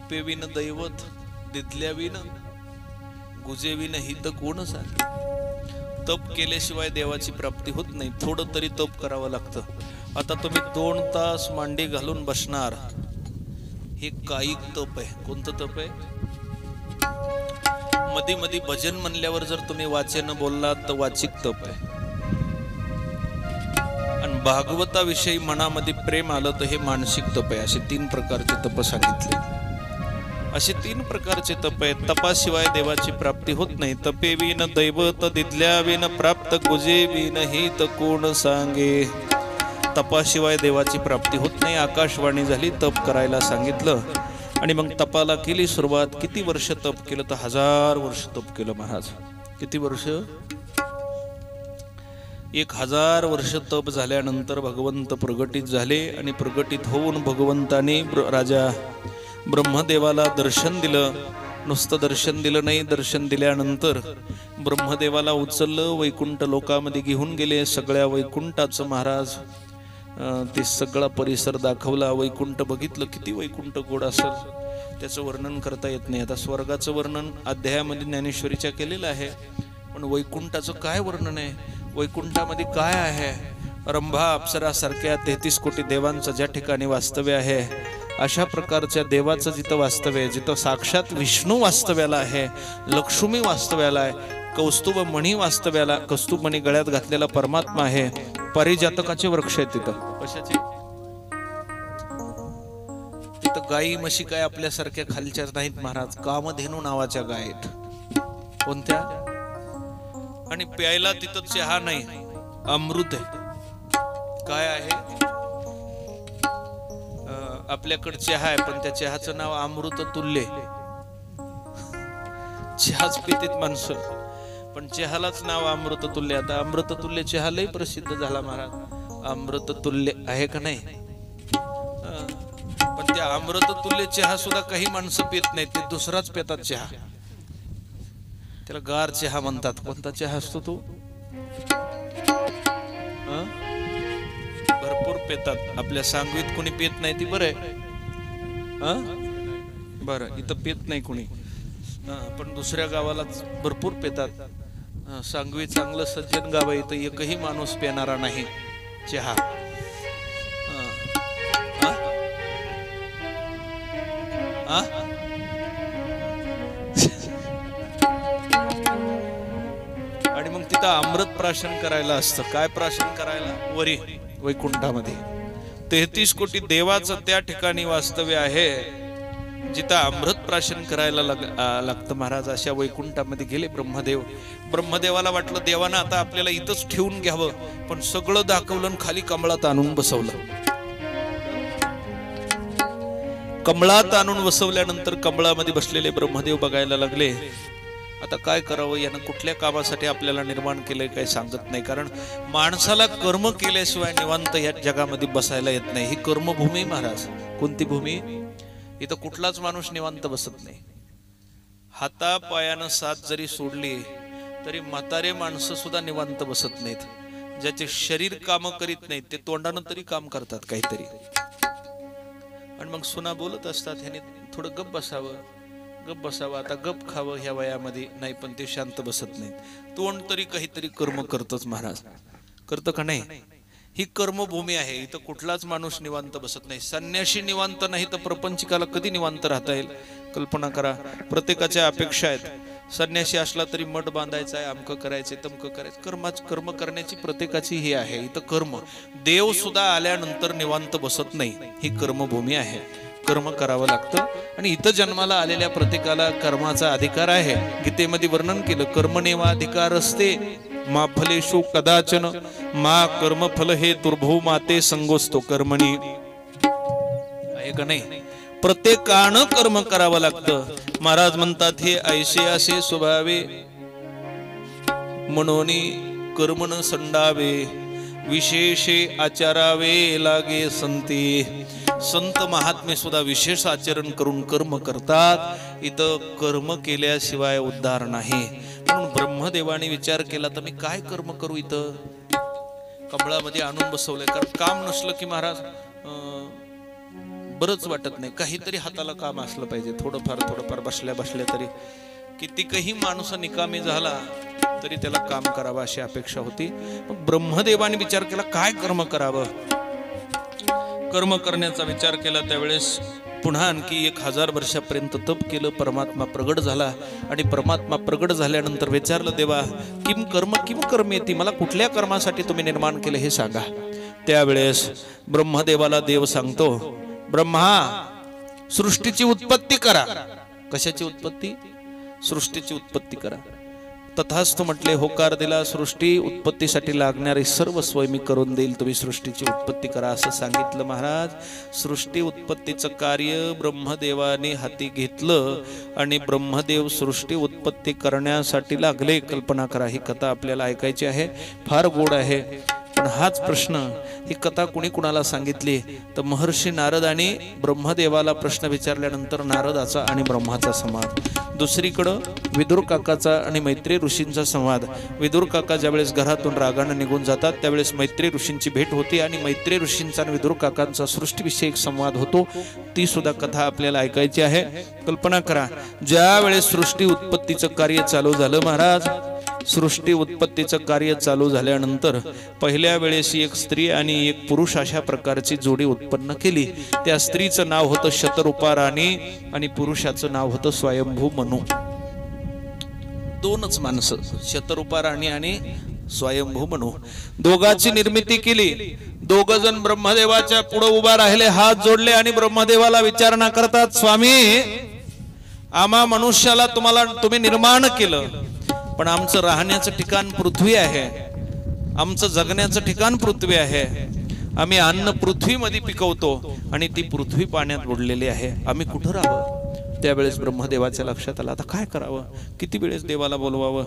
तपेविन दैवत दिदल्याविन गुजेविन हित कोण सांगे. तप केल्याशिवाय देवाची प्राप्ती होत नाही. थोडं तरी तप करावं लागतं. आता तुम्ही 2 तास मांडी घालून बसणार, हे कायिक तप आहे. कोणतं तप आहे? मधी मधी भजन म्हणल्यावर जर तुम्ही वाचन बोललात तर वाचिक तप आहे. आणि भागवताविषयी मनामध्ये प्रेम आलं तर हे मानसिक तप आहे. असे 3 प्रकारचे तप सांगितले. असे 3 प्रकारचे तप आहेत. तपाशिवाय देवाची प्राप्ती होत नाही. तपेविन दैवत दिदल्याविन प्राप्त गुजेविन हित कोण सांगे. तपाशिवाय देवाची प्राप्ती होत नाही. आकाशवाणी झाली, तप करायला सांगितलं आणि मग तपाला केली सुरुवात. किती वर्ष तप केलं तर 1000 वर्ष तप केलं महाराज. किती वर्ष? 1000 वर्ष तप झाल्यानंतर भगवंत प्रगटित झाले आणि प्रगटित होऊन भगवंताने राजा ब्रह्मदेवाला दर्शन दिलं. नुसतं दर्शन दिलं नाही, दर्शन दिल्यानंतर ब्रह्मदेवाला उचललं, वैकुंठ लोकामध्ये घेऊन गेले. सगळ्या वैकुंठाचं महाराज ते सगळा परिसर दाखवला. वैकुंठ बघितलं. किती वैकुंठ गोड असेल त्याचं वर्णन करता येत नाही. आता स्वर्गाचं वर्णन अध्यायामध्ये ज्ञानेश्वरीच्या केलेलं आहे, पण वैकुंठाचं काय वर्णन आहे? वैकुंठामध्ये काय आहे? रंभा अप्सरासारख्या 33 कोटी देवांचं ज्या ठिकाणी वास्तव्य आहे, अशा प्रकारच्या देवाचं जिथं वास्तव्य आहे, जिथं साक्षात विष्णू वास्तव्याला आहे, लक्ष्मी वास्तव्याला आहे, कौस्तुभ मणी वास्तव्याला, कौस्तुभ मणी गळ्यात घातलेला परमात्मा आहे, पारिजातकाचे वृक्ष आहेत तिथं. कशाचे? तिथं गायी म्हशी काय आपल्यासारख्या खालच्या नाहीत महाराज. कामधेनू नावाच्या गाय आहेत. कोणत्या? आणि प्यायला तिथं चहा नाही, अमृत आहे. काय आहे? आपल्याकडे चहा आहे, पण त्या चहाचं नाव अमृत तुल्य. चहाच पितीत माणसं, पण चहालाच नाव अमृत तुल्य. आता अमृत तुल्य चहा लय प्रसिद्ध झाला महाराज. अमृत तुल्य आहे का नाही? पण त्या अमृत तुल्य चहा सुद्धा काही माणसं पित नाहीत, ते दुसराच पितात चहा. त्याला गार चहा म्हणतात. कोणता चहा असतो तो? भरपूर पितात. आपल्या सांगवीत कोणी पित नाही ती बरं आहे. बरं, इथं पित नाही कोणी, पण दुसऱ्या गावाला भरपूर पितात. सांगवी चांगलं सज्जन गाव आहे, इथं एकही माणूस पिणारा नाही चहा. आणि मग तिथं अमृत प्राशन करायला असतं. काय प्राशन करायला? वरी वैकुंठामध्ये 33 कोटी देवाचं त्या ठिकाणी वास्तव्य आहे, जिथं अमृत प्राशन करायला लागतं महाराज. अशा वैकुंठामध्ये गेले ब्रह्मदेव. ब्रह्मदेवाला वाटलं देवानं आता आपल्याला इथंच ठेवून घ्यावं, पण सगळं दाखवलं आणि खाली कमळात आणून बसवलं. कमळात आणून बसवल्यानंतर कमळामध्ये बसलेले ब्रह्मदेव बघायला लागले, आता काय करावं, यानं कुठल्या कामासाठी आपल्याला निर्माण केलंय काही सांगत नाही. कारण माणसाला कर्म केल्याशिवाय निवांत या जगामध्ये बसायला येत नाही. ही कर्मभूमी महाराज. कोणती भूमी? इथं कुठलाच माणूस निवांत बसत नाही. हाता पायानं साथ जरी सोडली तरी म्हातारे माणसं सुद्धा निवांत बसत नाहीत. ज्याचे शरीर काम करीत नाहीत ते तोंडानं तरी काम करतात काहीतरी. आणि मग सुना बोलत असतात, ह्याने थोडं गप बसावं, गप बसावं, आता गप खावं ह्या वयामध्ये. नाही, पण ते शांत बसत नाहीत. तोंड तरी काहीतरी कर्म करतच महाराज. करतं का नाही? ही कर्मभूमी आहे. इथं कुठलाच माणूस निवांत बसत नाही. संन्याशी निवांत नाही तर प्रपंचिकाला कधी निवांत राहता येईल? कल्पना करा. प्रत्येकाच्या अपेक्षा आहेत. संन्यासी असला तरी मठ बांधायचा आहे, अमकं करायचंय, तमकं करायचं. कर्म करण्याची प्रत्येकाची ही आहे. इथं कर्म. देव सुद्धा आल्यानंतर निवांत बसत नाही. ही कर्मभूमी आहे. कर्म करावं लागतं. आणि इथं जन्माला आलेल्या प्रत्येकाला कर्माचा अधिकार आहे. गीतेमध्ये वर्णन केलं, कर्मणेवा अधिकार असते मा फलेषु कदाचन मा कर्मफल हे दुर्भो माते संगोस्तो कर्मणी. आहे का नाही? प्रत्येकानं कर्म करावं लागतं. महाराज म्हणतात, हे ऐसे असे स्वभावे मनोनी कर्मन संडावे विशेषे आचारावे लागे संती. संत महात्मे सुद्धा विशेष आचरण करून कर्म करतात. इथं कर्म केल्याशिवाय उद्धार नाही. म्हणून ब्रह्मदेवाने विचार केला, तर मी काय कर्म करू? इथं कमळामध्ये आणून बसवलंय. कारण काम नसलं की महाराज बरंच वाटत नाही. काहीतरी हाताला काम असलं पाहिजे, थोडंफार बसल्या बसल्या तरी. कितीकही माणूस निकामी झाला तरी त्याला काम करावं अशी अपेक्षा होती. मग ब्रह्मदेवाने विचार केला काय कर्म करावं. कर्म करण्याचा विचार केला. त्यावेळेस पुन्हा आणखी 1000 वर्षापर्यंत तप केलं. परमात्मा प्रगट झाला आणि परमात्मा प्रगट झाल्यानंतर विचारलं, देवा किम कर्मेती, मला कुठल्या कर्मासाठी तुम्ही निर्माण केलं हे सांगा. त्यावेळेस ब्रह्मदेवाला देव सांगतो, ब्रह्मा सृष्टीची उत्पत्ती करा. कशाची उत्पत्ती? सृष्टीची उत्पत्ती करा. तथास्तु म्हटले, होकार दिला. सृष्टी उत्पत्तीसाठी लागणारे सर्व सोय मी करून देईल, तुम्ही सृष्टीची उत्पत्ती करा असं सांगितलं महाराज. सृष्टी उत्पत्तीचं कार्य ब्रह्मदेवाने हाती घेतलं आणि ब्रह्मदेव सृष्टी उत्पत्ती करण्यासाठी लागले. कल्पना करा, ही कथा आपल्याला ऐकायची आहे, फार गोड आहे. पण हाच प्रश्न, ही कथा कुणी कुणाला सांगितली तर महर्षी नारद आणि ब्रह्मदेवाला प्रश्न विचारल्यानंतर नारदाचा आणि ब्रह्माचा संवाद. दुसरीकडं विदुर काकाचा आणि मैत्री ऋषींचा संवाद. विदुर काका ज्यावेळेस घरातून रागानं निघून जातात त्यावेळेस मैत्री ऋषींची भेट होती आणि मैत्री ऋषींचा आणि विदुर काकांचा सृष्टीविषयक संवाद होतो. ती सुद्धा कथा आपल्याला ऐकायची आहे. कल्पना करा, ज्या वेळेस सृष्टी उत्पत्तीचं कार्य चालू झालं महाराज, सृष्टी उत्पत्तीचं कार्य चालू झाल्यानंतर पहिल्या वेळेस एक स्त्री आणि एक पुरुष अशा प्रकारची जोडी उत्पन्न केली. त्या स्त्रीचं नाव होतं शतरूपा राणी आणि पुरुषाचं नाव होतं स्वयंभू मनू. दोनच माणसं, शतरूपा राणी आणि स्वयंभू मनू, दोघांची निर्मिती केली. दोघ जण ब्रह्मदेवाच्या पुढे उभा राहिले, हात जोडले आणि ब्रह्मदेवाला विचारणा करतात, स्वामी आम्हा मनुष्याला तुम्ही निर्माण केलं, पण आमचं राहण्याचं ठिकाण पृथ्वी आहे, आमचं जगण्याचं ठिकाण पृथ्वी आहे. आम्ही अन्न पृथ्वीमध्ये पिकवतो आणि ती पृथ्वी पाण्यात बुडलेली आहे, आम्ही कुठं राहावं. त्यावेळेस ब्रह्मदेवाच्या लक्षात आलं, आता काय करावं, किती वेळेस देवाला बोलवावं.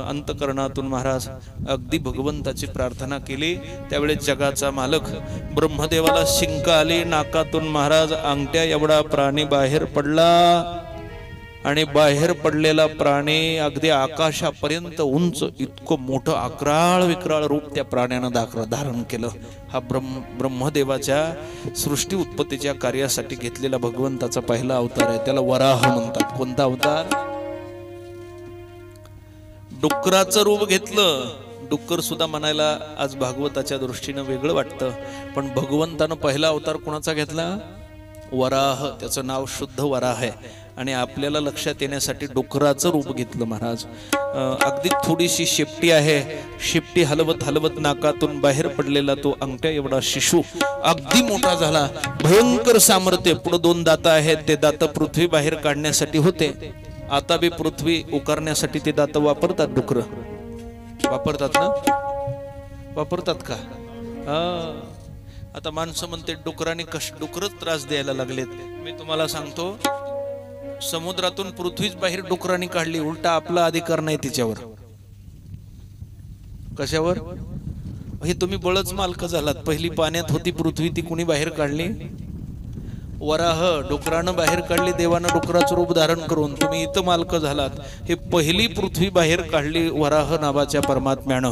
अंतकरणातून महाराज अगदी भगवंताची प्रार्थना केली. त्यावेळेस जगाचा मालक ब्रह्मदेवाला शिंक आली. नाकातून महाराज अंगठ्या एवढा प्राणी बाहेर पडला आणि बाहेर पडलेला प्राणी अगदी आकाशापर्यंत उंच, इतकं मोठं अकराळ विक्राळ रूप त्या प्राण्यानं धारण केलं. हा ब्रह्मदेवाच्या सृष्टी उत्पत्तीच्या कार्यासाठी घेतलेला भगवंताचा पहिला अवतार आहे. त्याला वराह म्हणतात. कोणता अवतार? डुक्कराचं रूप घेतलं. डुक्कर सुद्धा म्हणायला आज भागवताच्या दृष्टीनं वेगळं वाटतं, पण भगवंतानं पहिला अवतार कोणाचा घेतला? वराह. त्याचं नाव शुद्ध वराह आहे आणि आपल्याला लक्षात येण्यासाठी डुकराचं रूप घेतलं महाराज. अगदी थोडीशी शेपटी आहे, शेपटी हलवत हलवत नाकातून बाहेर पडलेला तो अंगठ्या एवढा शिशू अगदी मोठा झाला. भयंकर सामर्थ्य. पुढे 2 दात आहेत, ते दात पृथ्वी बाहेर काढण्यासाठी होते. आता बी पृथ्वी उकारण्यासाठी ते दात वापरतात. डुकर वापरतात ना? वापरतात का? आता माणसं म्हणते डुकराने डुकरच त्रास द्यायला लागलेत. मी तुम्हाला सांगतो, समुद्रातून पृथ्वीच बाहेर डुकरांनी काढली, उलटा आपला अधिकार नाही तिच्यावर. कशावर? हे तुम्ही बळच मालक झालात. पहिली पाण्यात होती पृथ्वी, ती कुणी बाहेर काढली? वराह. डुकरानं बाहेर काढली, देवानं डुकराचं रूप धारण करून. तुम्ही इथं मालक झालात. हे पहिली पृथ्वी बाहेर काढली वराह नावाच्या परमात्म्यानं.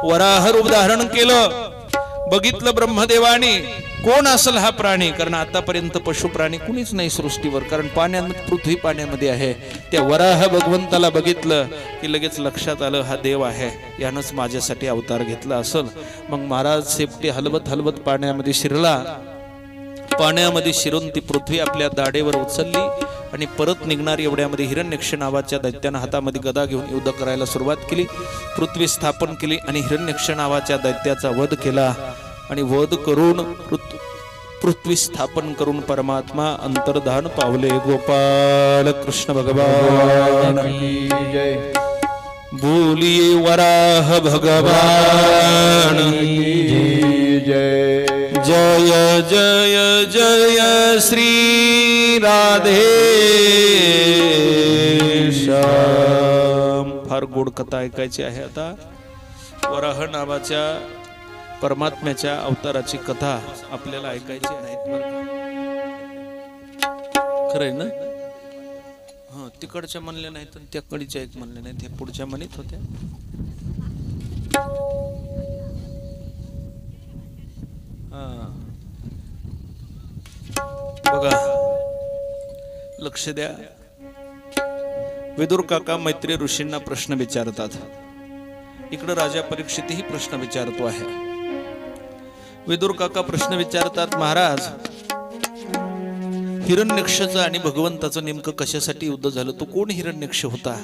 वराह रूप धारण केलं. बघितलं ब्रह्मदेवाने, कोण असेल हा प्राणी, कारण आतापर्यंत पशु प्राणी कुणीच नाही सृष्टीवर, कारण पाण्यामध्ये पृथ्वी पाण्यामध्ये आहे. त्या वराह भगवंताला बघितलं की लगेच लक्षात आलं, हा देव आहे, यानंच माझ्यासाठी अवतार घेतला असेल. मग महाराज शेपटी हलवत हलवत पाण्यामध्ये शिरला. पाण्यामध्ये शिरून ती पृथ्वी आपल्या दाढेवर उचलली आणि परत निघणारी एवढ्यामध्ये हिरण्यक्ष नावाच्या दैत्यानं हातामध्ये गदा घेऊन युद्ध करायला सुरुवात केली. पृथ्वी स्थापन केली आणि हिरण्यक्ष नावाच्या दैत्याचा वध केला आणि वध करून पृथ्वी स्थापन करून परमात्मा अंतर्धान पावले. गोपाल कृष्ण भगवान जय. बोलिए वराह भगवान जय. जय जय जय श्री राधे श्याम. फार गोड कथा ऐकायची आहे. आता वराह नावाच्या परमात्म्याच्या अवताराची कथा आपल्याला ऐकायची आहे. खरंय ना? हा, तिकडच्या म्हणल्या नाहीत आणि त्या कडीच्या एक म्हणल्या नाहीत, हे पुढच्या म्हणत होत्या. हा बघा, लक्ष द्या. विदुर काका मैत्री ऋषींना प्रश्न विचारतात. इकडे राजा परीक्षितही प्रश्न विचारतो आहे. विदुर काका प्रश्न विचारतात, महाराज हिरण्यक्षचं आणि भगवंताचं नेमकं कशासाठी युद्ध झालं? तो कोण हिरण्यक्ष होता?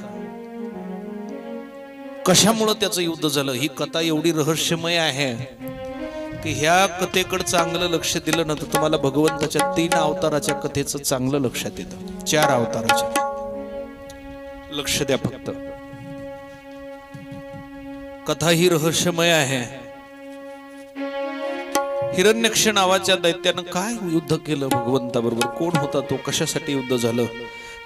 कशामुळे त्याचं युद्ध झालं? ही कथा एवढी रहस्यमय आहे की ह्या कथेकडे चांगलं लक्ष दिलं ना तर तुम्हाला भगवंताच्या 3 अवताराच्या कथेचं चांगलं लक्षात येतं. 4 अवताराच्या. लक्ष द्या फक्त. कथा ही रहस्यमय आहे. हिरण्यक्ष नावाच्या दैत्यानं काय युद्ध केलं भगवंताबरोबर? कोण होता तो? कशासाठी युद्ध झालं?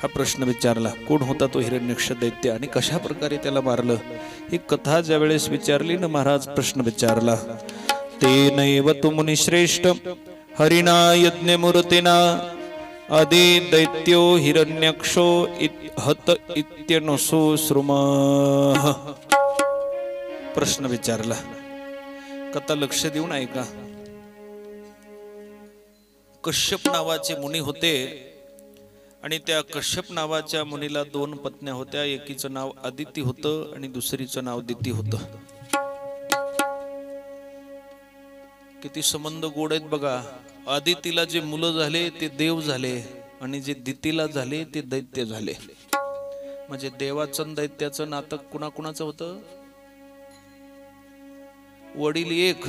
हा प्रश्न विचारला. कोण होता तो हिरण्यक्ष दैत्य आणि कशा प्रकारे त्याला मारलं? ही कथा ज्या वेळेस विचारली ना महाराज, प्रश्न विचारला, तेनैव तु मुनिश्रेष्ठ हरिणा यज्ञमूर्तिना आदि दैत्यो हिरण्यक्षो हत इत्यनसो श्रुमः. प्रश्न विचारला. कथा लक्ष देऊन ऐका. कश्यप नावाचे मुनी होते आणि त्या कश्यप नावाच्या मुनीला 2 पत्न्या होत्या. एकीचं नाव आदिती होतं आणि दुसरीचं नाव दिती होतं. किती संबंध गोड आहेत बघा. आदितीला जे मुलं झाले ते देव झाले आणि जे दितीला झाले ते दैत्य झाले. म्हणजे देवाचं दैत्याचं नातं कुणाकुणाचं होतं? वडील 1,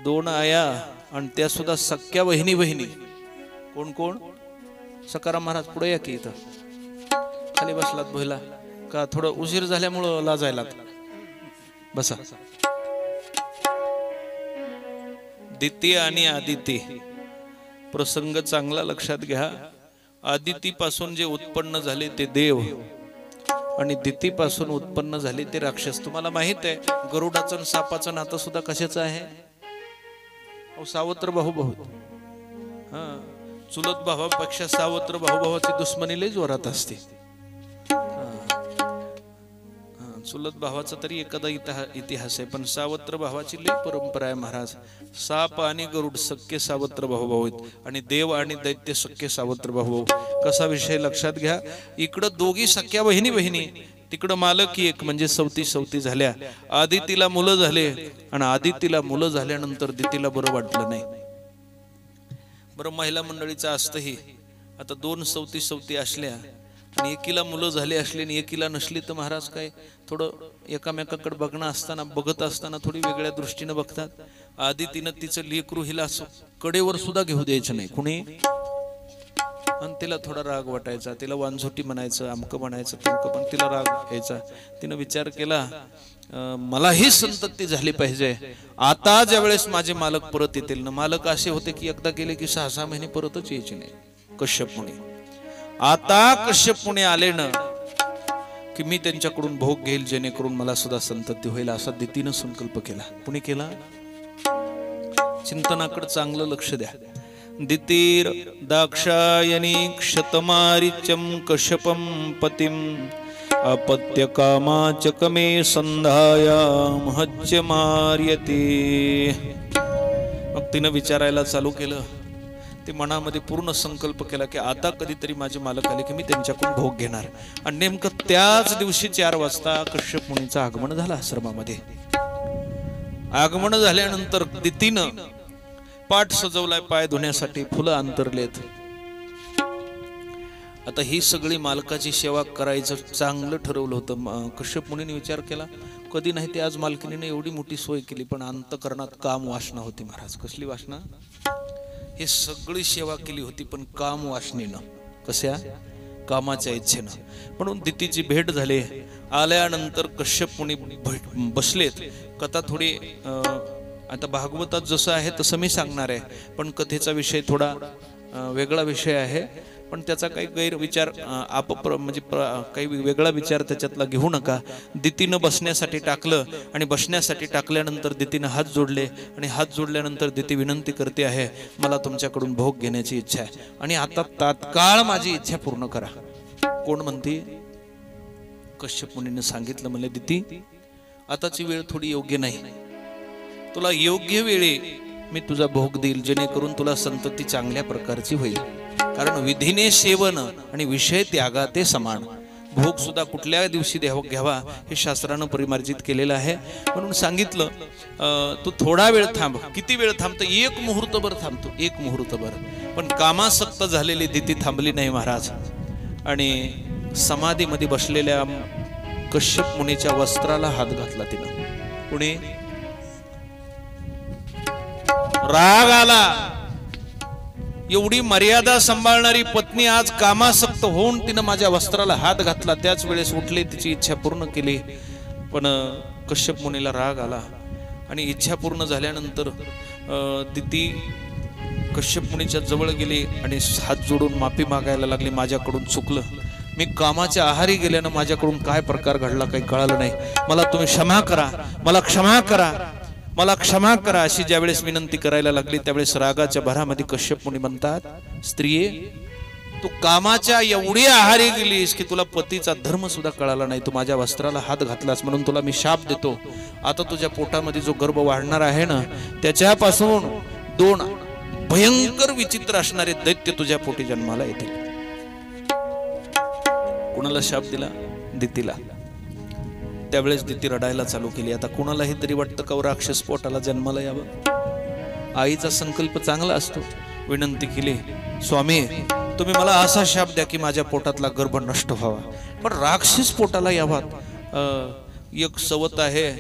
2 आया आणि त्या सुद्धा सख्या बहिणी. कोण कोण? सकाराम महाराज पुढे या की. इथं खाली बसलात भोयला का? थोडं उशीर झाल्यामुळं लाजायला. बसा. दिती आणि आदिती प्रसंग चांगला लक्षात घ्या. आदिती पासून जे उत्पन्न झाले ते देव आणि दिती पासून उत्पन्न झाले ते राक्षस. तुम्हाला माहित आहे गरुडाचं आणि सापाचं नातं सुद्धा कशाचं आहे? सावत्र भाऊ. हा, चुलत भावापेक्षा सावत्र भाऊभावाची दुश्मनी लई जोरात असते. चुलत भावाचा तरी एखादा इतिहास आहे, पण सावत्र भावाची लई परंपरा आहे महाराज. साप आणि गरुड सख्खे सावत्र भाऊ आहेत आणि देव आणि दैत्य सख्खे सावत्र भाऊ. कसा विषय लक्षात घ्या. इकडं दोघी सख्या बहिणी, तिकडं मालकी 1 म्हणजे सवती झाल्या. आदितीला मुलं झाले आणि आदितीला मुलं झाल्यानंतर दितीला बरं वाटलं नाही. बरं, महिला मंडळीचं असतंही. आता 2 सवती असल्या आणि एकीला मुलं झाले असले आणि एकीला नसली तर महाराज काय थोडं एकामेकाकडे बघत असताना थोडी वेगळ्या दृष्टीनं बघतात. आदितीनं तिचं लेकरू हिला कडेवर सुद्धा घेऊ द्यायचं नाही कुणी. आणि तिला थोडा राग वाटायचा. तिला वांझोटी म्हणायचं, अमकं म्हणायचं, तमकं, पण तिला राग यायचा. तिनं विचार केला मला ही संतती झाली पाहिजे. आता ज्या वेळेस माझे मालक परत येतील ना, मालक असे होते की एकदा गेले की 6-6 महिने परतच यायचे नाही. कश्यप मुनी. आता कश्यप मुनी आले ना की मी त्यांच्याकडून भोग घेईल जेणेकरून मला सुद्धा संतती होईल असा दितीनं संकल्प केला. कुणी केला? चिंतनाकडे चांगलं लक्ष द्या. दितीर दाक्षायणी क्षतमारिचम कश्यपम पतिम अपत्य कामाचकमे संधायाम हच्च मार्यते. मग तिनं विचारायला चालू केलं. ते मनामध्ये पूर्ण संकल्प केला की आता कधीतरी माझे मालक आले की मी त्यांच्याकडून भोग घेणार. आणि नेमकं त्याच दिवशी 4 वाजता कश्यप मुनीचं आगमन झालं आश्रमामध्ये. आगमन झाल्यानंतर दितीनं पाठ सजवलाय पाय धुण्यासाठी, फुलं अंतरलेत. आता ही सगळी मालकाची सेवा करायचं चांगलं ठरवलं होतं. कश्यप मुनीने विचार केला कधी नाही ते आज मालकिनीने एवढी मोठी सोय केली, पण अंतकरणात काम वासना होती महाराज. कसली वासना? हे सगळी सेवा केली होती पण काम वासनेनं. कशा? कामाच्या इच्छेनं. म्हणून दितीची भेट झाली. आल्यानंतर कश्यप मुनी बसलेत. कथा थोडी आता भागवतात जसं आहे तसं मी सांगणार आहे, पण कथेचा विषय थोडा वेगळा विषय आहे. पण त्याचा काही गैरविचार म्हणजे काही वेगळा विचार त्याच्यातला घेऊ नका. दितीनं बसण्यासाठी टाकलं आणि बसण्यासाठी टाकल्यानंतर दितीनं हात जोडले आणि हात जोडल्यानंतर दिती विनंती करते आहे मला तुमच्याकडून भोग घेण्याची इच्छा आहे आणि आता तात्काळ माझी इच्छा पूर्ण करा. कोण म्हणते? कश्यप मुनीने सांगितलं म्हणले दिती आताची वेळ थोडी योग्य नाही. तुला योग्य वेळी मी तुझा भोग देईल, जेणेकरून तुला संतती चांगल्या प्रकारची होईल. कारण विधीने सेवन आणि विषय त्यागा ते समान. भोग सुद्धा कुठल्या दिवशी घ्यावा हे शास्त्रानं परिमार्जित केलेलं आहे. म्हणून सांगितलं तू थोडा वेळ थांब. किती वेळ थांबतो? 1 मुहूर्तभर थांबतो, 1 मुहूर्तभर. पण कामासक्त झालेली दिती थांबली नाही महाराज, आणि समाधीमध्ये बसलेल्या कश्यप मुनीच्या वस्त्राला हात घातला तिनं. पुणे राग आला. एवढी मर्यादा सांभाळणारी पत्नी आज कामासक्त होऊन तिनं माझ्या वस्त्राला हात घातला. त्याच वेळेस उठले, तिची इच्छा पूर्ण केली. पण कश्यप मुनीला राग आला आणि इच्छा पूर्ण झाल्यानंतर ती कश्यप मुनीच्या जवळ गेली आणि हात जोडून माफी मागायला लागली. माझ्याकडून चुकलं, मी कामाच्या आहारी गेल्यानं माझ्याकडून काय प्रकार घडला काही कळालं नाही, मला तुम्ही क्षमा करा, मला क्षमा करा, मला क्षमा करा, अशी ज्यावेळेस विनंती करायला लागली त्यावेळेस रागाच्या भरामध्ये कश्यप मुनी म्हणतात, स्त्रिये तू कामाच्या एवढी आहारी गेलीस की तुला पतीचा धर्म सुद्धा कळाला नाही, तू माझ्या वस्त्राला हात घातलास, म्हणून तुला मी शाप देतो. आता तुझ्या पोटामध्ये जो गर्भ वाढणार आहे ना, त्याच्यापासून 2 भयंकर विचित्र असणारे दैत्य तुझ्या पोटी जन्माला येतील. कुणाला शाप दिला? दितीला. त्यावेळेस दिती रडायला चालू केली. आता कुणालाही तरी वाटतं का राक्षस पोटाला जन्माला यावं? आईचा संकल्प चांगला असतो. विनंती केली, स्वामी तुम्ही मला असा शाप द्या की माझ्या पोटातला गर्भ नष्ट व्हावा, पण राक्षस पोटाला यावा. एक सवत आहे,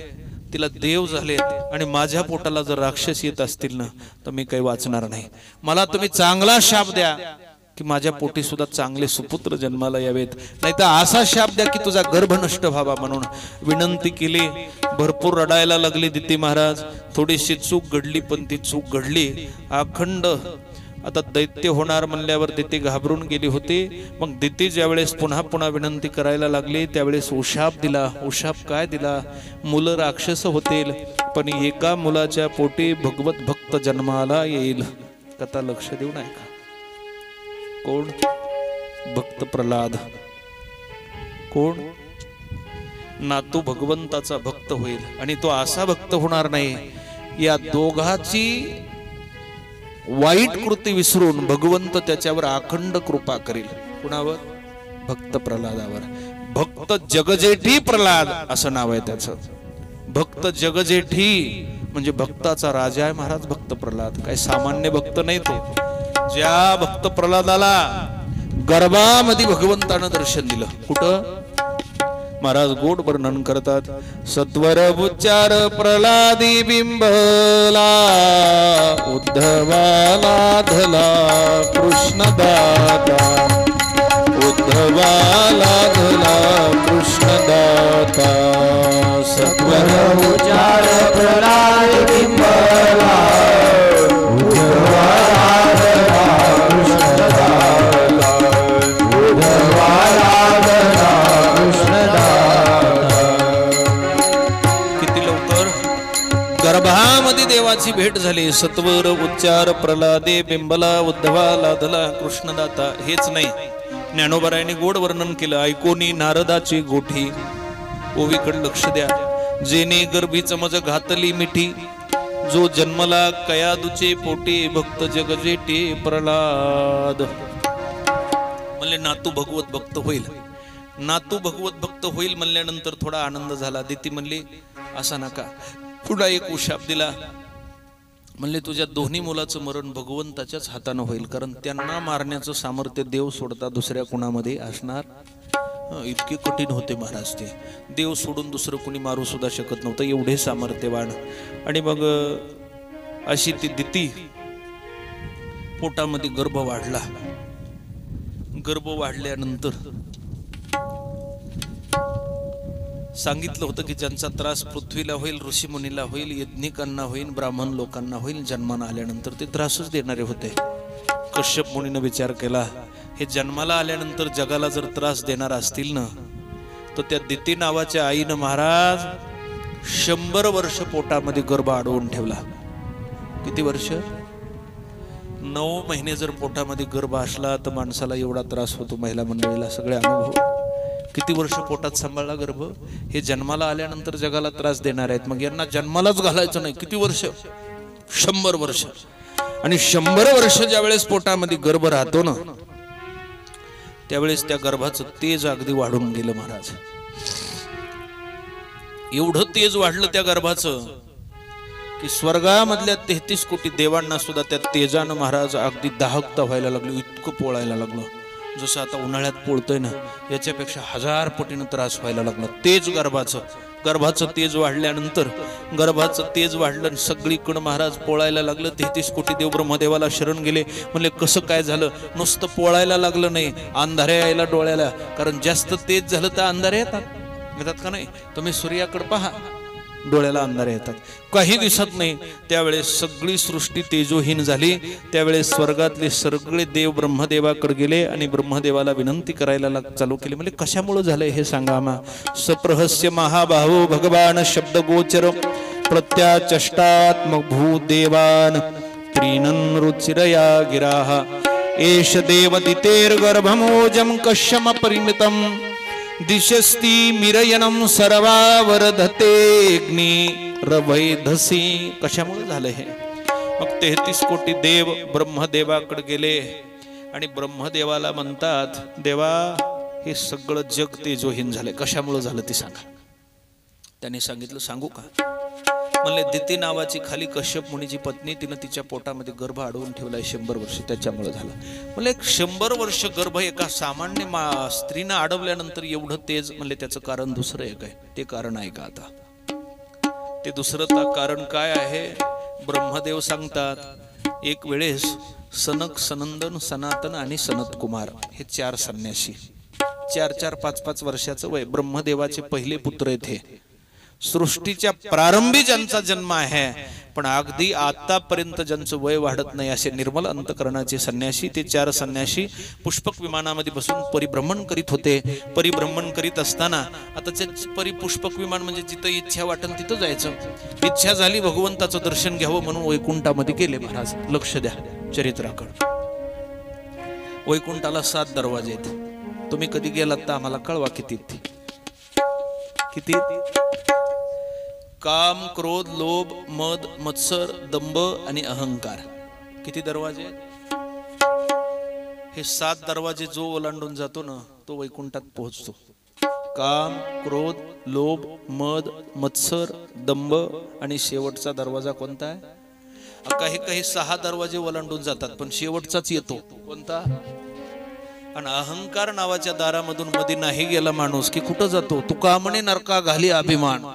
तिला देव झालेत आणि माझ्या पोटाला जर राक्षस येत असतील ना तर मी काही वाचणार नाही. मला तुम्ही चांगला शाप द्या की माझ्या पोटी सुद्धा चांगले सुपुत्र जन्माला यावेत, नाही तर असा शाप द्या की तुझा गर्भ नष्ट व्हावा. म्हणून विनंती केली. भरपूर रडायला लागली दिती महाराज. थोडीशी चूक घडली, पण ती चूक घडली अखंड. आता दैत्य होणार म्हणल्यावर दिती घाबरून गेली होती. मग दिती ज्यावेळेस पुन्हा पुन्हा विनंती करायला लागली त्यावेळेस उशाप दिला. उशाप काय दिला? मुलं राक्षस होतील, पण एका मुलाच्या पोटी भगवत भक्त जन्माला येईल. कथा लक्ष देऊ नये का? कोण? भक्त प्रल्हाद. कोण? नातू भगवंताचा भक्त होईल, आणि तो असा भक्त होणार नाही, या दोघाची वाईट कृती विसरून भगवंत त्याच्यावर अखंड कृपा करेल. कुणावर? भक्त प्रल्हादावर. भक्त जगजेठी प्रल्हाद असं नाव आहे त्याचं. भक्त जगजेठी म्हणजे भक्ताचा राजा आहे महाराज भक्त प्रल्हाद. काय सामान्य भक्त नाही तो. ज्या भक्त प्रल्हादाला गर्भामध्ये भगवंतानं दर्शन दिलं. कुठं? महाराज गोड वर्णन करतात. सत्वर उच्चार प्रल्हादी बिंबला, उद्धवाला धला कृष्णदाता, उद्धवाला धला कृष्णदाता. सत्वर उच्चार प्रल्हादी बिंबला, उद्धवाला धला कृष्णदाता, उद्धवाला धला गर्भामध्ये देवाची भेट झाली. सत्वर उच्चार प्रल्हादे बिंबला, उद्धवाला धला कृष्णदाता. हेच नाही, ज्ञानोबरायांनी गोड वर्णन केलं. ऐकोनी नारदाची गोठी. ओवीकडे लक्ष द्या. जेने गर्भी चमज घातली मिठी, जो जन्मला कयादूचे पोटी, भक्त जगजेटे प्रल्हाद. म्हणले नातू भगवत भक्त होईल. नातू भगवत भक्त होईल म्हणल्यानंतर थोडा आनंद झाला. दिती म्हणली असा नका. पुन्हा एक उशाप दिला. म्हणले तुझ्या दोन्ही मुलाचं मरण भगवंताच्याच हातानं होईल, कारण त्यांना मारण्याचं सामर्थ्य देव सोडता दुसऱ्या कुणामध्ये असणार. इतके कठीण होते महाराज ते. देव सोडून दुसरं कुणी मारू सुद्धा शकत नव्हतं, एवढे सामर्थ्यवान. आणि मग अशी ती दिती पोटामध्ये गर्भ वाढला. गर्भ वाढल्यानंतर सांगितलं होतं की ज्यांचा त्रास पृथ्वीला होईल, ऋषीमुनीला होईल, यज्ञिकांना होईल, ब्राह्मण लोकांना होईल, जन्माला आल्यानंतर ते त्रासच देणारे होते. कश्यप मुनीनं विचार केला, हे जन्माला आल्यानंतर जगाला जर त्रास देणार असतील ना, तर त्या दिती नावाच्या आईनं महाराज 100 वर्ष पोटामध्ये गर्भ अडवून ठेवला. किती वर्ष? 9 महिने जर पोटामध्ये गर्भ असला तर माणसाला एवढा त्रास होतो. महिला मंडळीला सगळे अनुभव. किती वर्ष पोटात सांभाळला गर्भ? हे जन्माला आल्यानंतर जगाला त्रास देणार आहेत, मग यांना जन्मालाच घालायचं नाही. किती वर्ष? 100 वर्ष. आणि 100 वर्ष ज्या वेळेस पोटामध्ये गर्भ राहतो ना, त्यावेळेस त्या गर्भाचं तेज अगदी वाढून गेलं महाराज. एवढं तेज वाढलं त्या गर्भाचं की स्वर्गामधल्या 33 कोटी देवांना सुद्धा त्या तेजानं महाराज अगदी दाहकता व्हायला लागलो, इतकं पोळायला लागलो. जसं आता उन्हाळ्यात पोळतोय ना, याच्यापेक्षा 1000 पटीनं त्रास व्हायला लागला. तेज गर्भाचं तेज वाढल्यानंतर गर्भाचं तेज वाढलं, सगळीकडं महाराज पोळायला लागलं. 33 कोटी देव ब्रह्मदेवाला शरण गेले. म्हणले कसं काय झालं? नुसतं पोळायला लागलं नाही, अंधाऱ्या यायला डोळ्याला. कारण जास्त तेज झालं तर अंधारे येतात का नाही? तुम्ही सूर्याकडे पहा, डोळ्याला अंधारे येतात. काही दिसत नाही. त्यावेळेस सगळी सृष्टी तेजोहीन झाली. त्यावेळेस स्वर्गातले सगळे देव ब्रह्मदेवाकडे गेले आणि ब्रह्मदेवाला विनंती करायला चालू केली. म्हणजे कशामुळे झालंय हे सांगा आम्हा. सप्रहस्य महाबाहो भगवान शब्दगोचर प्रत्याचष्टात्मक भूदेवान प्रीणन रुचिरया गिराः एष देवदितेर्गर्भमोजं कश्यम परिमितम् दिशस्ति मिरयनम सर्वावरधतेग्नि रवैधसी. कशामुळे झालं हे? मग 33 कोटी देव ब्रह्मदेवाकडे गेले आणि ब्रह्मदेवाला म्हणतात, देवा हे सगळं जग तेजोहीन झालंय, कशामुळे झालं ते सांगा. त्यांनी सांगितलं, सांगू का? म्हणले दिती नावाची खाली कश्यप मुनीची पत्नी, तिनं तिच्या पोटामध्ये गर्भ अडवून ठेवलाय 100 वर्ष, त्याच्यामुळे झालं. म्हणले 100 वर्ष गर्भ एका सामान्य स्त्रीनं अडवल्यानंतर एवढं तेज, म्हणले त्याचं कारण दुसरं एक आहे. ते कारण आहे का आता? ते दुसरं कारण काय आहे? ब्रह्मदेव सांगतात, एक वेळेस सनक, सनंदन, सनातन आणि सनत कुमार हे 4 संन्यासी, 4-4, 5-5 वर्षाचं वय, ब्रह्मदेवाचे पहिले पुत्र आहेत हे. सृष्टीच्या प्रारंभी ज्यांचा जन्म आहे, पण अगदी आतापर्यंत ज्यांचं वय वाढत नाही असे निर्मल अंतकरणाचे संन्यासी. ते 4 संन्यासी पुष्पक विमानामध्ये बसून परिभ्रमण करीत होते. परिभ्रमण करीत असताना आता पुष्पक विमान म्हणजे जिथं इच्छा वाटेल तिथं जायचं. इच्छा झाली भगवंताचं दर्शन घ्यावं म्हणून वैकुंठामध्ये गेले महाराज. लक्ष द्या चरित्राकडे. वैकुंठाला 7 दरवाजे आहेत. तुम्ही कधी गेलात तर आम्हाला कळवा किती. काम, क्रोध, लोभ, मद, मत्सर, दंभ आणि अहंकार. किती दरवाजे? हे 7 दरवाजे जो ओलांडून जातो ना, तो वैकुंठात पोहोचतो. काम, क्रोध, लोभ, मद, मत्सर, दंभ आणि शेवटचा दरवाजा कोणता आहे? काही 6 दरवाजे ओलांडून जातात, पण शेवटचाच येतो. कोणता? आणि अहंकार नावाच्या दारामधून मध्ये नाही गेला माणूस की कुठं जातो? तुका म्हणे नरका घाली अभिमान.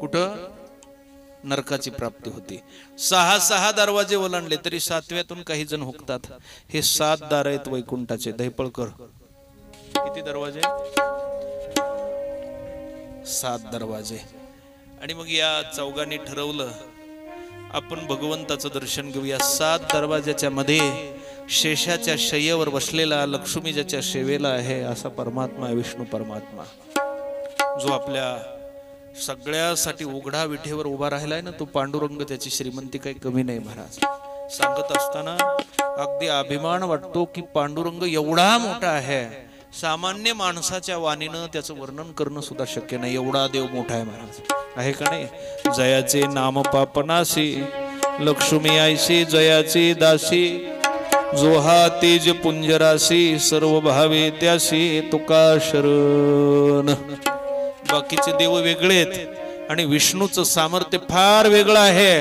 कुठं? नरकाची प्राप्ती होती. 6 दरवाजे ओलांडले तरी 7व्यातून काही जण हुकतात. हे 7 दार आहेत वैकुंठाचे. दहीपळकर किती दरवाजे? 7 दरवाजे. आणि मग या चौघांनी ठरवलं आपण भगवंताचं दर्शन घेऊया. 7 दरवाजाच्या मध्ये शेषाच्या शय्यावर बसलेला, लक्ष्मी ज्याच्या सेवेला आहे असा परमात्मा आहे, विष्णू परमात्मा, जो आपल्या सगळ्यासाठी उघडा विठेवर उभा राहिलाय ना, तो पांडुरंग. त्याची श्रीमंती काही कमी नाही महाराज. सांगत असताना अगदी अभिमान वाटतो की पांडुरंग एवढा मोठा आहे, सामान्य माणसाच्या वाणीनं त्याचं वर्णन करणं सुद्धा शक्य नाही, एवढा देव मोठा आहे महाराज. आहे का नाही? जयाचे नाम पापनासी, लक्ष्मी आयसी जयाची दासी, जोहा तेज पुंजरासी, सर्व भावे त्यासी तुका शरण. बाकीचे देव वेगळे आहेत आणि विष्णूचं सामर्थ्य फार वेगळं आहे.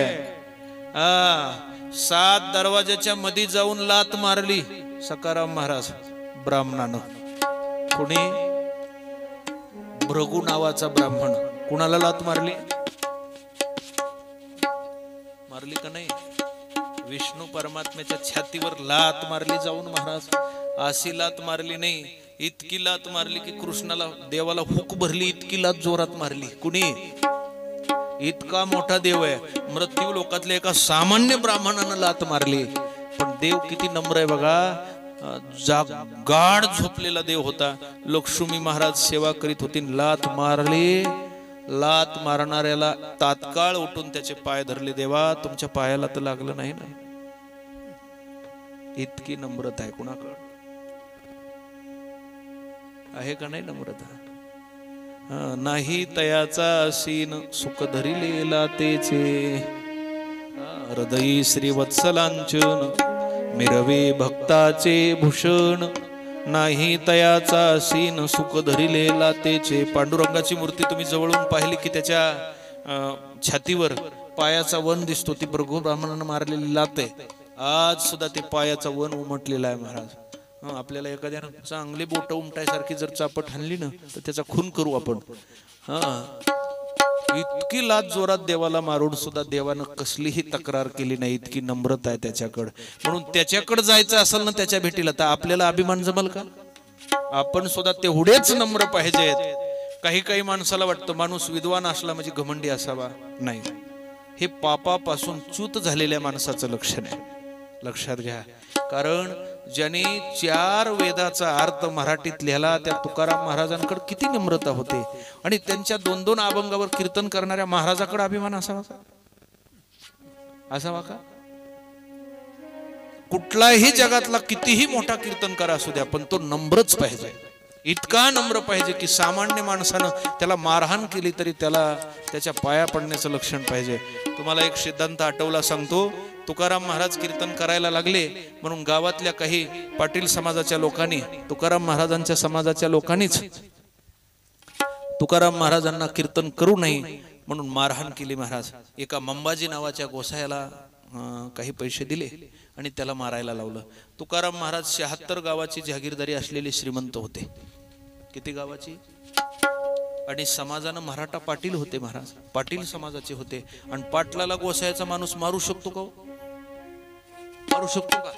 7 दरवाजाच्या मध्ये जाऊन लात मारली सकाराम महाराज ब्राह्मणानं. कोणी? भृगु नावाचा ब्राह्मण. कुणाला लात मारली? मारली का नाही? विष्णू परमात्म्याच्या छातीवर लात मारली जाऊन महाराज. अशी लात मारली नाही, इतकी लात मारली की कृष्णाला, देवाला हुक भरली, इतकी लात जोरात मारली. कुणी? इतका मोठा देव आहे. मृत्यू लोकातल्या एका सामान्य ब्राह्मणानं लात मारली. पण देव किती नम्र आहे बघा. गाढ झोपलेला देव होता. लक्ष्मी महाराज सेवा करीत होती, लात मारली. लात मारणाऱ्याला तात्काळ उठून त्याचे पाय धरले. देवा तुमच्या पायाला तर लागलं नाही ना. इतकी नम्रता आहे कुणाकडे? आहे का नाही नम्रता? नाही तयाचा सीन सुख धरिलेला तेचे. हृदयी श्रीवत्सलांचन मिरवे भक्ताचे भूषण नाही तयाचा सीन सुख धरिलेला तेचे. पांडुरंगाची मूर्ती तुम्ही जवळून पाहिली की त्याच्या छातीवर पायाचा वन दिसतो. ती भृगु ब्राह्मणानं मारलेली लात आहे. आज सुद्धा ते पायाचा वन उमटलेला आहे महाराज. आपल्याला एखाद्यानं चांगली बोट उमटायसारखी जर चापट हाणली ना तर त्याचा खून करू आपण. इतकी लात जोरात देवाला मारून सुद्धा देवानं कसलीही तक्रार केली नाही. इतकी नम्रता आहे त्याच्याकडे. म्हणून त्याच्याकडे जायचं असेल ना त्याच्या भेटीला तर आपल्याला अभिमान जमल का? आपण सुद्धा तेवढेच नम्र पाहिजेत. काही काही माणसाला वाटतं माणूस विद्वान असला म्हणजे घमंडी असावा. नाही, हे पापापासून च्युत झालेल्या माणसाचं लक्षण आहे. लक्षात घ्या. कारण ज्याने 4 वेदाचा अर्थ मराठीत लिहिला त्या तुकाराम महाराजांकडे किती नम्रता होते. आणि त्यांच्या 2-2 अभंगावर कीर्तन करणाऱ्या महाराजाकडे अभिमान असावा का? कुठलाही जगातला कितीही मोठा कीर्तनकार असू द्या पण तो नम्रच पाहिजे. इतका नम्र पाहिजे की सामान्य माणसानं त्याला मारहाण केली तरी त्याला त्याच्या पाया पडण्याचं लक्षण पाहिजे. तुम्हाला एक सिद्धांत आठवला सांगतो. तुकाराम महाराज कीर्तन करायला लागले म्हणून गावातल्या काही पाटील समाजाच्या लोकांनी, तुकाराम महाराजांच्या समाजाच्या लोकांनीच तुकाराम महाराजांना कीर्तन करू नये म्हणून मारहाण केली. महाराज एका मंबाजी नावाच्या गोसायाला काही पैसे दिले आणि त्याला मारायला लावलं. तुकाराम महाराज 76 गावाची जहागीरदारी असलेले श्रीमंत होते. किती गावाची? आणि समाजानं मराठा पाटील होते. महाराज पाटील समाजाचे होते. आणि पाटलाला गोसायाचा माणूस मारू शकतो का? मारू शकतो का?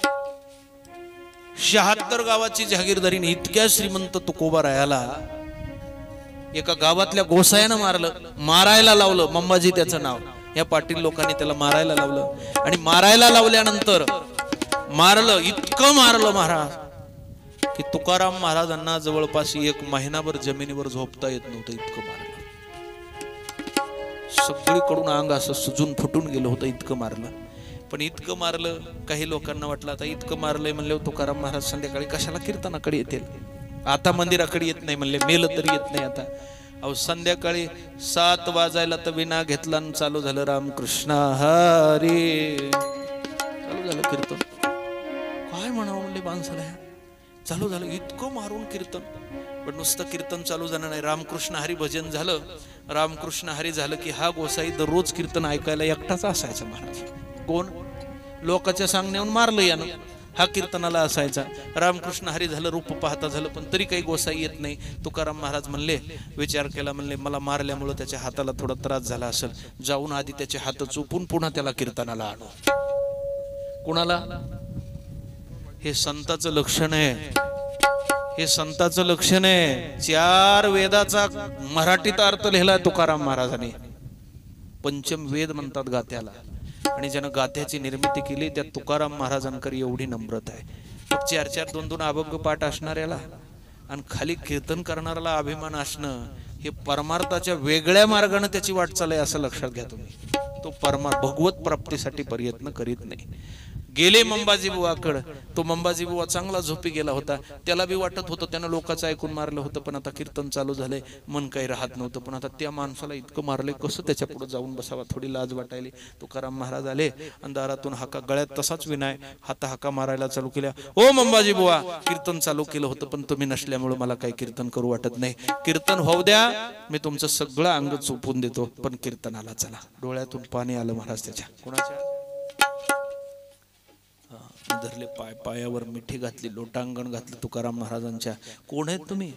76 गावाची जहागीरदारीने इतक्या श्रीमंत तुकोबा रायाला एका गावातल्या गोसायानं मारायला लावलं. मंबाजी त्याचं नाव. या पाटील लोकांनी त्याला मारायला लावलं. आणि मारायला लावल्यानंतर इतकं मारलं महाराज की तुकाराम महाराजांना जवळपास 1 महिनाभर जमिनीवर झोपता येत नव्हतं. इतकं मारलं. सगळीकडून अंग असं सुजून फुटून गेलं होतं. इतकं मारलं. पण इतकं मारलं काही लोकांना वाटलं आता इतकं मारलंय म्हणल्यावर तुकाराम महाराज संध्याकाळी कशाला कीर्तनाकडे येतील. आता मंदिराकडे येत नाही म्हणले. मेलं तरी येत नाही आता. अहो संध्याकाळी 7 वाजायला तर विना घेतला आणि चालू झालं रामकृष्ण हरी. चालू झालं कीर्तन. काय म्हणावं म्हणले माणसाला. चालू झालं इतकं मारून कीर्तन. पण नुसतं कीर्तन चालू झालं नाही. रामकृष्ण हरी भजन झालं. रामकृष्ण हरी झालं की हा गोसाई दररोज कीर्तन ऐकायला एकटाच असायचा. महाराज कोण? लोकांच्या सांगण्याहून मारलं यानं. हा कीर्तनाला असायचा. रामकृष्ण हरी झालं, रूप पाहता झालं, पण तरी काही गोसाई येत नाही. तुकाराम महाराज म्हणले, विचार केला, म्हणले मला मारल्यामुळे त्याच्या हाताला थोडा त्रास झाला असेल, जाऊन आधी त्याचे हात चुपून पुन्हा त्याला कीर्तनाला आणू. कुणाला? हे संताचं लक्षण आहे. हे संताचं लक्षण आहे. 4 वेदाचा मराठीत अर्थ लिहिला तुकाराम महाराजांनी. पंचम वेद म्हणतात गात्याला. आणि ज्यानं गाथ्याची निर्मिती केली त्या तुकाराम महाराजांकडे एवढी नम्रता आहे. 4-4 2-2 अभंग पाठ असणाऱ्याला आणि खाली कीर्तन करणाऱ्याला अभिमान असणं हे परमार्थाच्या वेगळ्या मार्गाने त्याची वाटचाल आहे असं लक्षात घ्या तुम्ही. तो भगवत प्राप्तीसाठी प्रयत्न करीत नाही. गेले मंबाजी बुवाकडे. तो मंबाजी बुवा चांगला झोपी गेला होता. त्याला बी वाटत होतं त्यानं लोकांचं ऐकून मारलं होतं, पण आता कीर्तन चालू झालंय, मन काही राहत नव्हतं. पण आता त्या माणसाला इतकं मारलंय, कसं त्याच्या पुढे जाऊन बसावा, थोडी लाज वाटायली. तुकाराम महाराज आले आणि दारातून हाका, गळ्यात तसाच विनाय, हाका मारायला चालू केल्या. ओ मंबाजी बुवा, कीर्तन चालू केलं होतं पण तुम्ही नसल्यामुळे मला काही कीर्तन करू वाटत नाही. कीर्तन होऊ द्या, मी तुमचं सगळं अंग चोपून देतो, पण कीर्तनाला चला. डोळ्यातून पाणी आलं महाराज त्याच्या. कोणाच्या? धरले पायावर मिठी घातली, लोटांगण घातलं तुकाराम महाराजांच्या. कोण आहेत तुम्ही?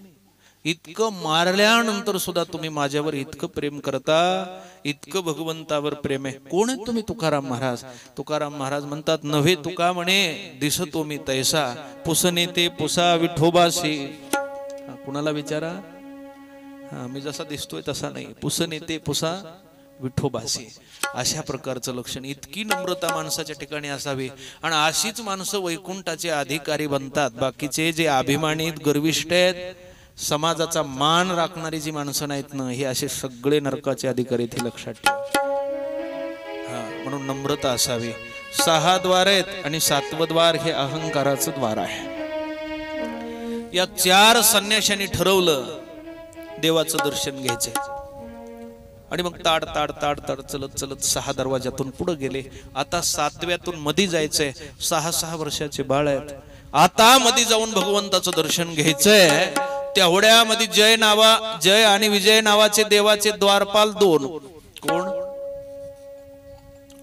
इतकं मारल्यानंतर सुद्धा तुम्ही माझ्यावर इतकं प्रेम करता, इतकं भगवंतावर प्रेम आहे. कोण आहेत तुम्ही? तुकाराम महाराज. तुकाराम महाराज म्हणतात, नव्हे तुका म्हणे दिसतो मी तैसा, पुसने ते पुसा विठोबासी. कुणाला विचारा? मी जसा दिसतोय तसा नाही, पुसने ते पुसा विठोबासी. अशा प्रकारचं लक्षण. इतकी नम्रता माणसाच्या ठिकाणी असावी. आणि अशीच माणसं वैकुंठाचे अधिकारी बनतात. बाकीचे जे अभिमानित गर्विष्ठ आहेत, समाजाचा मान राखणारी जी माणसं नाहीत ना, हे असे सगळे नरकाचे अधिकारी. हे लक्षात ठेवा. म्हणून नम्रता असावी. 6 द्वार आहेत आणि 7वं द्वार हे अहंकाराचं द्वार आहे. या 4 संन्याशांनी ठरवलं देवाचं दर्शन घ्यायचंय. आणि मग ताड ताड ताड ताड चलत चलत 6 दरवाजातून पुढे गेले. आता 7व्यातून मध्ये जायचंय. 6 वर्षाचे बाळ आहेत. आता मध्ये जाऊन भगवंताचं दर्शन घ्यायचंय. तेवढ्यामध्ये जय आणि विजय नावाचे देवाचे द्वारपाल 2 कोण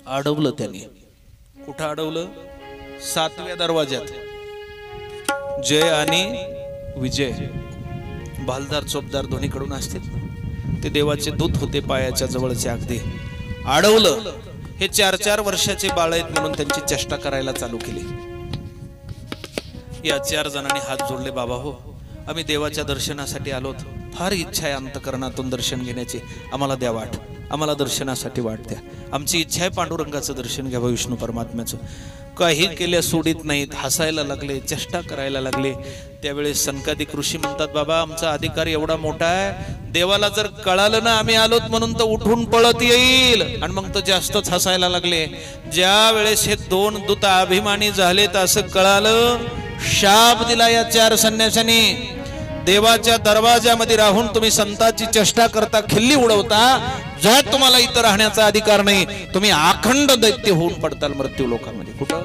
अडवलं त्यांनी. कुठं अडवलं? 7व्या दरवाज्यात. जय आणि विजय भालदार चोपदार दोन्हीकडून असतील. ते देवाचे दूत होते पायाच्या जवळचे. अगदी अडवलं. हे 4 वर्षाचे बाळ आहेत म्हणून त्यांची चेष्टा करायला चालू केली. या 4 जणांनी हात जोडले. बाबा हो, आम्ही देवाच्या दर्शनासाठी आलोत. फार इच्छा आहे अंतकरणातून दर्शन घेण्याची. आम्हाला द्या वाट. आम्हाला दर्शनासाठी वाट द्या. आमची इच्छा आहे पांडुरंगाचं दर्शन घ्यावं, विष्णू परमात्म्याचं. काही केल्या सोडित नाहीत. हसायला लागले, चेष्टा करायला लागले. त्यावेळेस सनकादिक ऋषी म्हणतात, बाबा आमचा अधिकार एवढा मोठा आहे, देवाला जर कळालं ना आम्ही आलोत म्हणून तर उठून पळत येईल. आणि मग तर जास्तच हसायला लागले. ज्या वेळेस हे 2 दूत अभिमानी झालेत असं कळालं, शाप दिला या 4 संन्याशांनी. देवाच्या दरवाजामध्ये राहून तुम्ही संतांची चेष्टा करता, खिल्ली उडवता, ज्या तुम्हाला इथं राहण्याचा अधिकार नाही. तुम्ही अखंड दैत्य होऊन पडताल मृत्यू लोकांमध्ये. कुठं?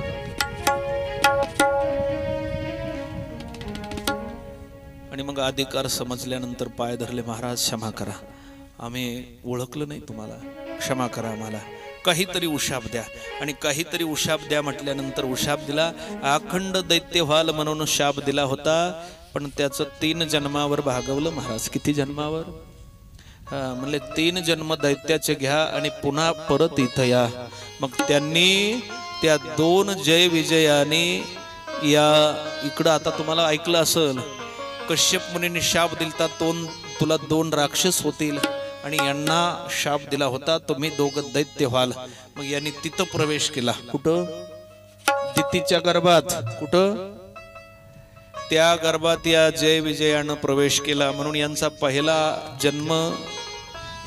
आणि मग अधिकार समजल्यानंतर पाय धरले. महाराज क्षमा करा, आम्ही ओळखलं नाही तुम्हाला, क्षमा करा आम्हाला. काहीतरी उशाप द्या. आणि काहीतरी उशाप द्या म्हटल्यानंतर उशाप दिला. अखंड दैत्य व्हाल म्हणून शाप दिला होता. पण त्याचं 3 जन्मावर भागवलं महाराज. किती जन्मावर? म्हणले 3 जन्म दैत्याचे घ्या आणि पुन्हा परत इथं या. मग त्यांनी त्या 2 जय विजयाने या इकडं, आता तुम्हाला ऐकलं असेल, कश्यप मुनींनी शाप दिलता, तुला 2 राक्षस होतील आणि यांना शाप दिला होता, तुम्ही 2 दैत्य व्हाल. मग यांनी तिथं प्रवेश केला. कुठं? दितीच्या गर्भात. कुठं? त्या गर्भात या जय विजयानं प्रवेश केला. म्हणून यांचा पहिला जन्म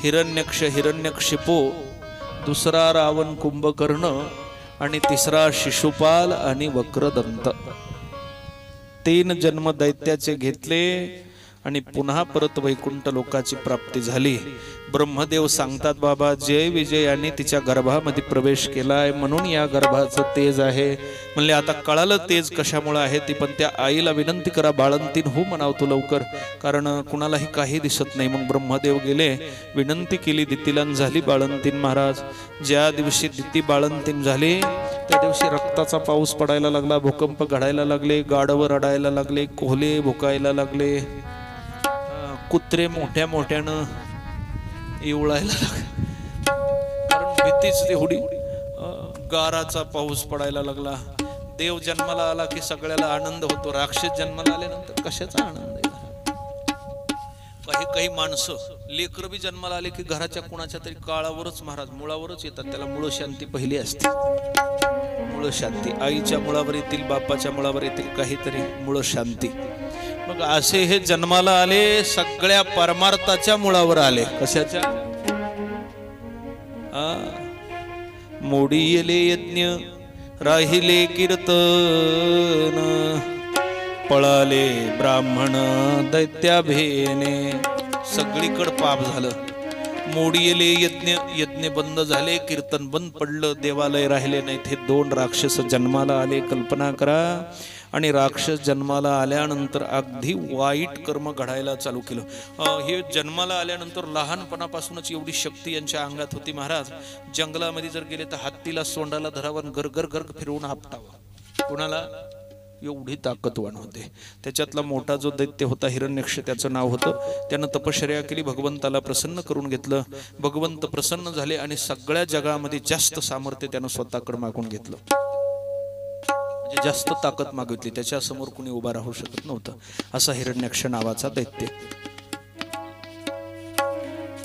हिरण्यकशिपू, दुसरा रावण कुंभकर्ण आणि तिसरा शिशुपाल आणि वक्रदंत. 3 जन्म दैत्याचे घेतले आणि पुन्हा परत वैकुंठ लोकाची प्राप्ती झाली. ब्रह्मदेव सांगतात, बाबा जय विजय यांनी तिच्या गर्भामध्ये प्रवेश केलाय म्हणून या गर्भाचं तेज आहे. म्हणले आता कळालं तेज कशामुळे आहे ती. पण त्या आईला विनंती करा, बाळंतीन हो म्हणावतो लवकर, कारण कुणालाही काही दिसत नाही. मग ब्रह्मदेव गेले, विनंती केली दितीला, झाली बाळंतीन. महाराज ज्या दिवशी दिती बाळंतीन झाली त्या दिवशी रक्ताचा पाऊस पडायला लागला, भूकंप घडायला लागले, गाढव रडायला लागले, कोल्हे भुकायला लागले, कुत्रे मोठ्या मोठ्यानं इवळायला लागले. कारण भीतीच तेवढी. गाराचा पाऊस पडायला लागला. देव जन्माला आला की सगळ्याला आनंद होतो. राक्षस जन्माला आल्यानंतर कशाचा आनंद आहे? काही माणसं लेकर बी जन्माला आले की घराच्या कुणाच्या तरी काळावरच महाराज मुळावरच येतात. त्याला मूळ शांती पहिली असते. मूळ शांती आईच्या मुळावर येतील, बापाच्या मुळावर येतील, काहीतरी मूळ शांती. मग असे हे जन्माला आले, सगळ्या परमार्थाच्या मुळावर आले. कशाच्या? मोडी येले यज्ञ, राहिले कीर्तन, पळाले ब्राह्मण दैत्याभेने. सगळीकडे पाप झालं. मोडी येले यज्ञ बंद झाले, कीर्तन बंद पडलं, देवालय राहिले नाहीत. हे 2 राक्षस जन्माला आले. कल्पना करा. आणि राक्षस जन्माला आल्यानंतर अगदी वाईट कर्म घडायला चालू केलं. हे जन्माला आल्यानंतर लहानपणापासूनच एवढी शक्ती यांच्या अंगात होती. महाराज जंगलामध्ये जर गेले तर हत्तीला सोंडाला धरावं, गरगर गर्ग फिरवून आपटावं. कोणाला? एवढी ताकदवान होते. त्याच्यातला मोठा जो दैत्य होता हिरण्यक्ष, त्याचं नाव होतं. त्यानं तपश्चर्या केली, भगवंताला प्रसन्न करून घेतलं. भगवंत प्रसन्न झाले आणि सगळ्या जगामध्ये जास्त सामर्थ्य त्यानं स्वतःकडे मागून घेतलं. म्हणजे जास्त ताकद मागितली. त्याच्या समोर कुणी उभा राहू शकत नव्हतं. असा हिरण्यक्ष नावाचा दैत्य.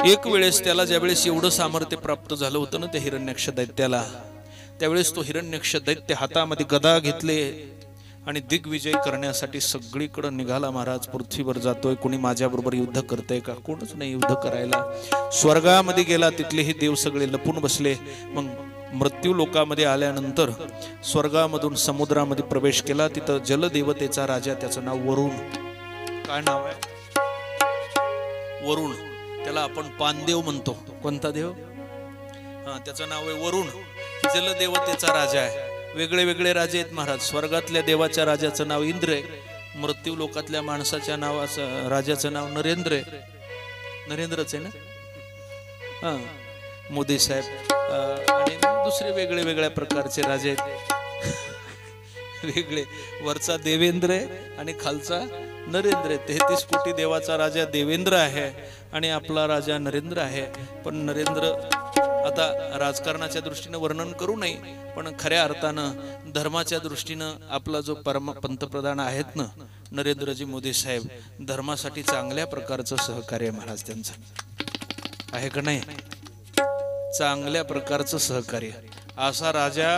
एक वेळेस त्याला ज्यावेळेस एवढं सामर्थ्य प्राप्त झालं होतं ना त्या हिरण्यक्ष दैत्याला, त्यावेळेस तो हिरण्यक्ष दैत्य हातामध्ये गदा घेतले आणि दिग्विजय करण्यासाठी सगळीकडे निघाला. महाराज पृथ्वीवर जातोय, कोणी माझ्याबरोबर युद्ध करतंय का? कोणच नाही युद्ध करायला. स्वर्गामध्ये गेला, तिथलेही देव सगळे लपून बसले. मग मृत्यू लोकामध्ये आल्यानंतर स्वर्गामधून समुद्रामध्ये प्रवेश केला. तिथं जलदेवतेचा राजा, त्याचं नाव वरुण. काय नाव आहे? वरुण. त्याला आपण पानदेव म्हणतो. कोणता देव? हा, त्याचं नाव आहे वरुण. जलदेवतेचा राजा आहे. वेगळे वेगळे राजे आहेत महाराज. स्वर्गातल्या देवाच्या राजाचं नाव इंद्र आहे. मृत्यू लोकातल्या माणसाच्या नावाचं राजाचं नाव नरेंद्र आहे. नरेंद्रच आहे ना? हा, मोदी साहेब आणि दुसरे वेगळे वेगळ्या प्रकारचे राजे आहेत. वेगळे, वरचा देवेंद्र आहे आणि खालचा नरेंद्र आहे. 33 कोटी देवाचा राजा देवेंद्र आहे आणि आपला राजा नरेंद्र आहे. पण नरेंद्र आता राजकारणाच्या दृष्टीनं वर्णन करू नये, पण खऱ्या अर्थानं धर्माच्या दृष्टीनं आपला जो पंतप्रधान आहेत ना नरेंद्रजी मोदी साहेब, धर्मासाठी चांगल्या प्रकारचं सहकार्य महाराज त्यांचं आहे का नाही? चांगल्या प्रकारचं सहकार्य. असा राजा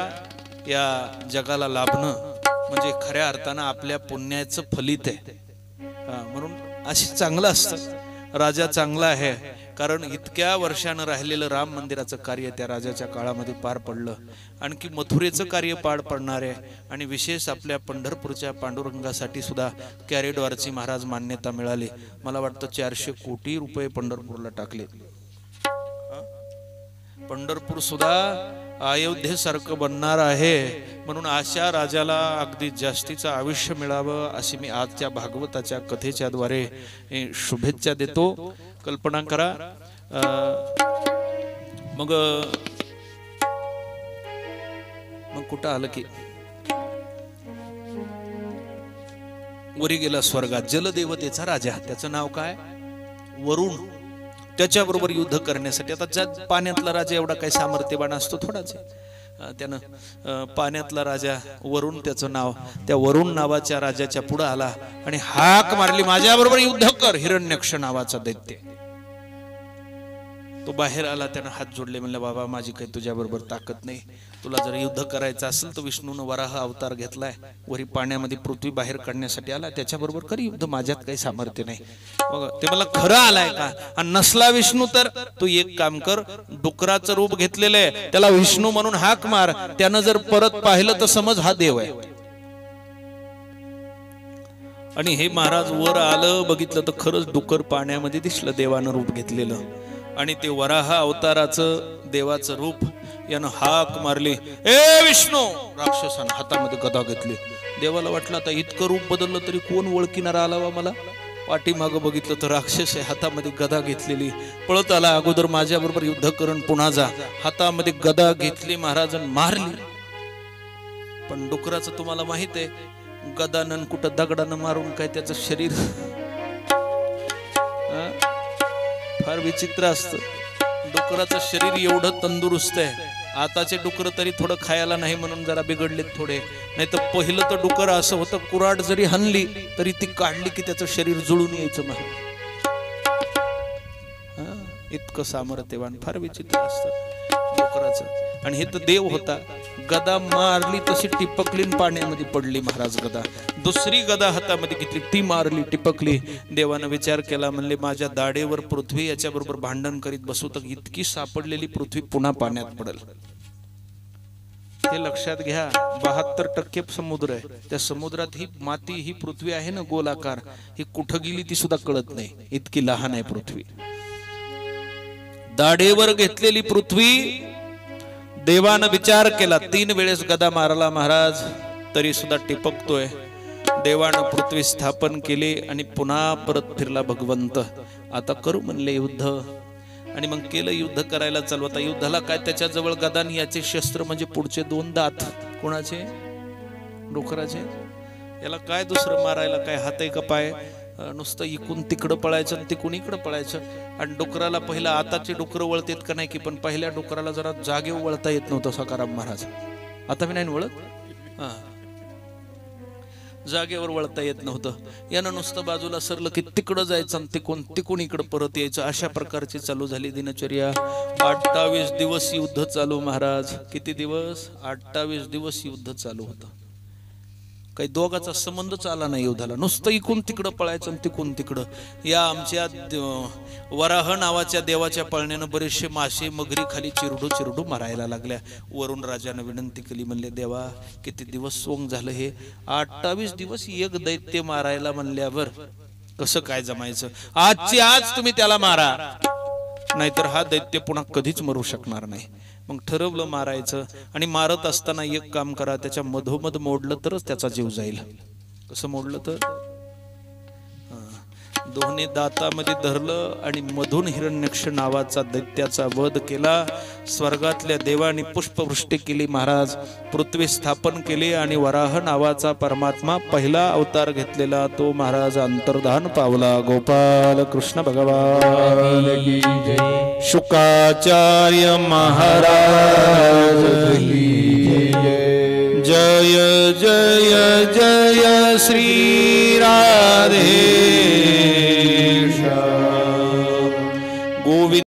या जगाला लाभणं म्हणजे खऱ्या अर्थानं आपल्या पुण्याचं फलित आहे. म्हणून अशी चांगलं असतं. राजा चांगला आहे कारण इतक्या वर्षानं राहिलेलं राम मंदिराचं कार्य त्या राजाच्या काळामध्ये पार पडलं. आणखी मथुरेचं कार्य पार पडणार आहे आणि विशेष आपल्या पंढरपूरच्या पांडुरंगासाठी सुद्धा कॅरिडॉरची महाराज मान्यता मिळाली. मला वाटतं 400 कोटी रुपये पंढरपूरला टाकले. पंढरपूर सुद्धा अयोध्येसारखं बनणार आहे. म्हणून अशा राजाला अगदी जास्तीचं आयुष्य मिळावं अशी मी आजच्या भागवताच्या कथेच्या द्वारे शुभेच्छा देतो. कल्पना करा. मग कुठं आलं की वरी गेला स्वर्गात. जलदेवतेचा राजा, त्याचं नाव काय? वरुण. त्याच्याबरोबर युद्ध करण्यासाठी. आता ज्या पाण्यातला राजा एवढा काही सामर्थ्यवान असतो थोडाच. त्यानं पाण्यातला राजा वरुण त्याचं नाव, त्या वरुण नावाच्या राजाच्या पुढे आला आणि हाक मारली, माझ्याबरोबर युद्ध कर. हिरण्यक्ष नावाचा दैत्य तो बाहेर आला. त्यानं हात जोडले, म्हणलं बाबा माझी काही तुझ्या बरोबर ताकद नाही. तुला जर युद्ध करायचं असेल तर विष्णूनं वराह अवतार घेतलाय, वरी पाण्यामध्ये पृथ्वी बाहेर काढण्यासाठी आला, त्याच्याबरोबर कर युद्ध. माझ्यात काही सामर्थ्य नाही. मग ते मला खरं आलाय का? आणि नसला विष्णू तर तू एक काम कर, डुकराचं रूप घेतलेलं आहे, त्याला विष्णू म्हणून हाक मार. त्यानं जर परत पाहिलं तर समज हा देव आहे. आणि हे महाराज वर आलं, बघितलं तर खरंच डुकर पाण्यामध्ये दिसलं, देवानं रूप घेतलेलं. आणि ते वराह अवताराचं देवाचं रूप. यानं हाक मारली, ए विष्णू. राक्षसानं हातामध्ये गदा घेतली. देवाला वाटलं आता इतकं रूप बदललं तरी कोण ओळखीणारा आला वा मला. पाठीमागं बघितलं तर राक्षस आहे, हातामध्ये गदा घेतलेली. पळत आला, अगोदर माझ्या बरोबर युद्ध करून पुन्हा जा. हातामध्ये गदा घेतली, महाराजांनी मारली. पण डुकराचं तुम्हाला माहित आहे, गदानं कुठं दगडानं मारून काय त्याचं शरीर फार विचित्र असतं. डुकराचं शरीर एवढं तंदुरुस्त आहे. आताचे डुकर तरी थोडं खायला नाही म्हणून जरा बिघडलेत थोडे. नाही तर पहिलं तर डुकर असं होतं, कुऱ्हाड जरी हाणली तरी ती काढली की त्याचं शरीर जुळून यायचं. इतकं सामर्थ्यवान, फार विचित्र असतं डुकराचं. आणि हे तर देव होता. गदा मारली तशी टिपकली, पाण्यामध्ये पडली महाराज गदा. दुसरी गदा हातामध्ये घेतली, ती मारली, टिपकली. देवानं विचार केला, म्हणले माझ्या दाढेवर पृथ्वी याच्या बरोबर भांडण करीत बसू तर इतकी सापडलेली पृथ्वी पुन्हा पाण्यात पडेल. हे लक्षात घ्या. 72% समुद्र आहे. त्या समुद्रात ही माती, ही पृथ्वी आहे ना गोलाकार, ही कुठं गेली ती सुद्धा कळत नाही, इतकी लहान आहे पृथ्वी. दाढेवर घेतलेली पृथ्वी. देवानं विचार केला, 3 वेळेस गदा मारला महाराज तरी सुद्धा टिपकतोय. देवानं पृथ्वी स्थापन केली आणि पुन्हा परत फिरला भगवंत. आता करू म्हणले युद्ध. आणि मग केलं युद्ध करायला चालू. आता युद्धाला काय, त्याच्याजवळ गदान याचे शस्त्र म्हणजे पुढचे 2 दात. कोणाचे? डुकराचे. याला काय दुसरं मारायला काय हात आहे का पाय? नुसतं इकून तिकडं पळायचं आणि तिकून इकडं पळायचं. आणि डुकराला पहिला, आताचे डुकर वळतेत का नाही की, पण पहिल्या डुकराला जरा जागेवर वळता येत नव्हतं सकाराम महाराज. आता मी नाही वळत. जागेवर वळता येत नव्हतं. यानं नुसतं बाजूला सरलं की तिकडं जायचं आणि तिकून इकडं परत यायचं. अशा प्रकारची चालू झाली दिनचर्या. 28 दिवस युद्ध चालू महाराज. किती दिवस? 28 दिवस युद्ध चालू होतं. काही दोघाचा संबंधच आला नाही युद्धाला. नुसतं इकून तिकडं पळायचं आणि तिकून तिकडं. या आमच्या वराह नावाच्या देवाच्या पळण्यानं बरेचसे मासे मगरी खाली चिरडू मारायला लागल्या. वरुण राजानं विनंती केली, म्हणले देवा किती दिवस सोंग झालं हे. 28 दिवस एक दैत्य मारायला म्हणल्यावर कसं काय जमायचं? आजची आज तुम्ही त्याला मारा. नाहीतर हा दैत्य पुन्हा कधीच मरू शकणार नाही. मग ठरवलं मारायचं, आणि मारत असताना एक काम करा, त्याच्या मधोमध मोडलं तरच त्याचा जीव जाईल. कसं मोडलं तर दोन्ही दातामध्ये धरलं आणि मधून हिरण्यक्ष नावाचा दैत्याचा वध केला. स्वर्गातल्या देवांनी पुष्पवृष्टी केली महाराज, पृथ्वी स्थापन केली, आणि वराह नावाचा परमात्मा पहिला अवतार घेतलेला तो महाराज अंतर्धान पावला. गोपाल कृष्ण भगवान की जय. शुकाचार्य महाराज की जय. जय जय जय श्री राधे गोविंद.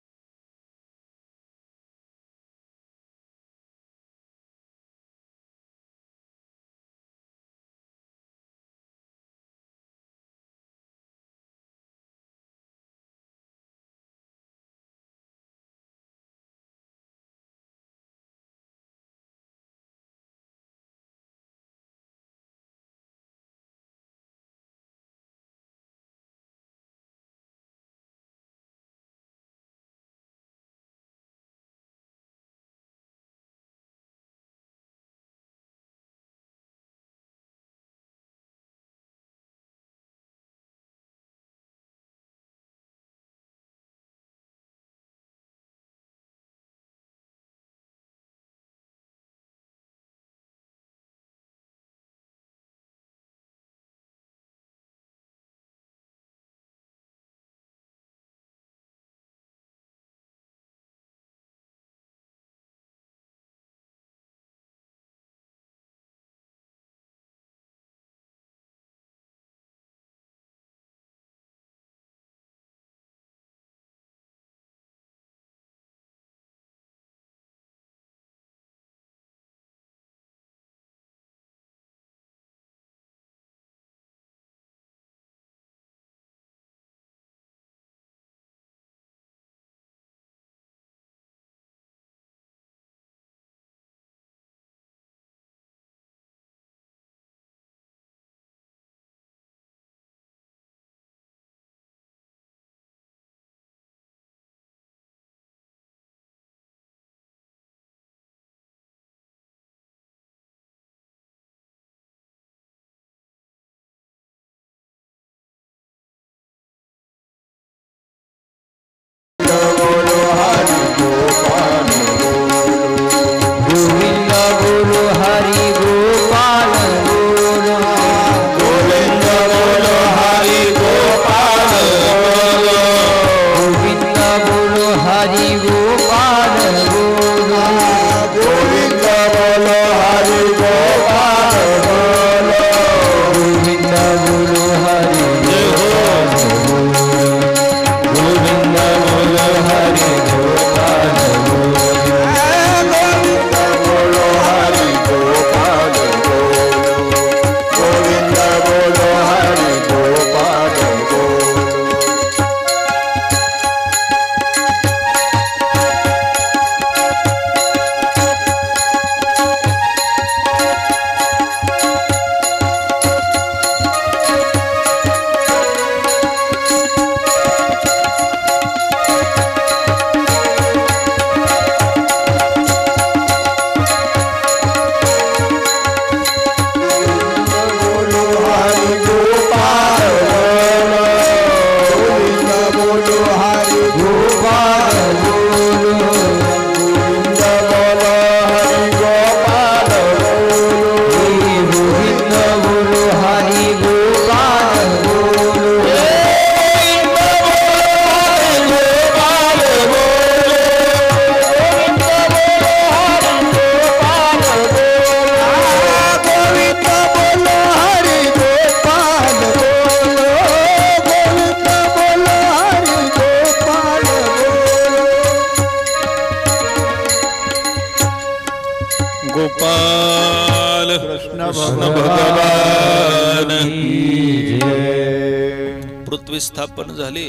गोपाल कृष्ण भगवान की जय। पृथ्वी स्थापन झाली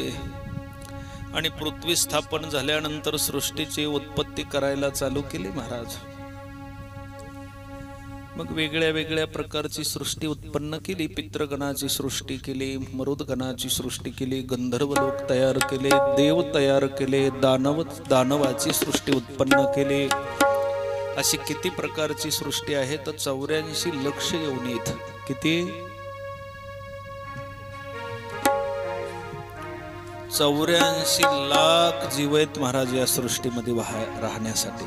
आणि पृथ्वी स्थापन झाल्यानंतर सृष्टीची उत्पत्ती करायला चालू केली महाराज। मग वेगळ्या वेगळ्या प्रकारची सृष्टी उत्पन्न केली. पितृगणाची सृष्टी केली, मरुदगणाची सृष्टी केली, गंधर्व लोक तयार केले, देव तयार केले, दानवाची सृष्टी उत्पन्न केली. अशी किती प्रकारची सृष्टी आहे? तर 84 लक्ष योनीत. किती? 84 लाख जीव आहेत महाराज या सृष्टीमध्ये राहण्यासाठी.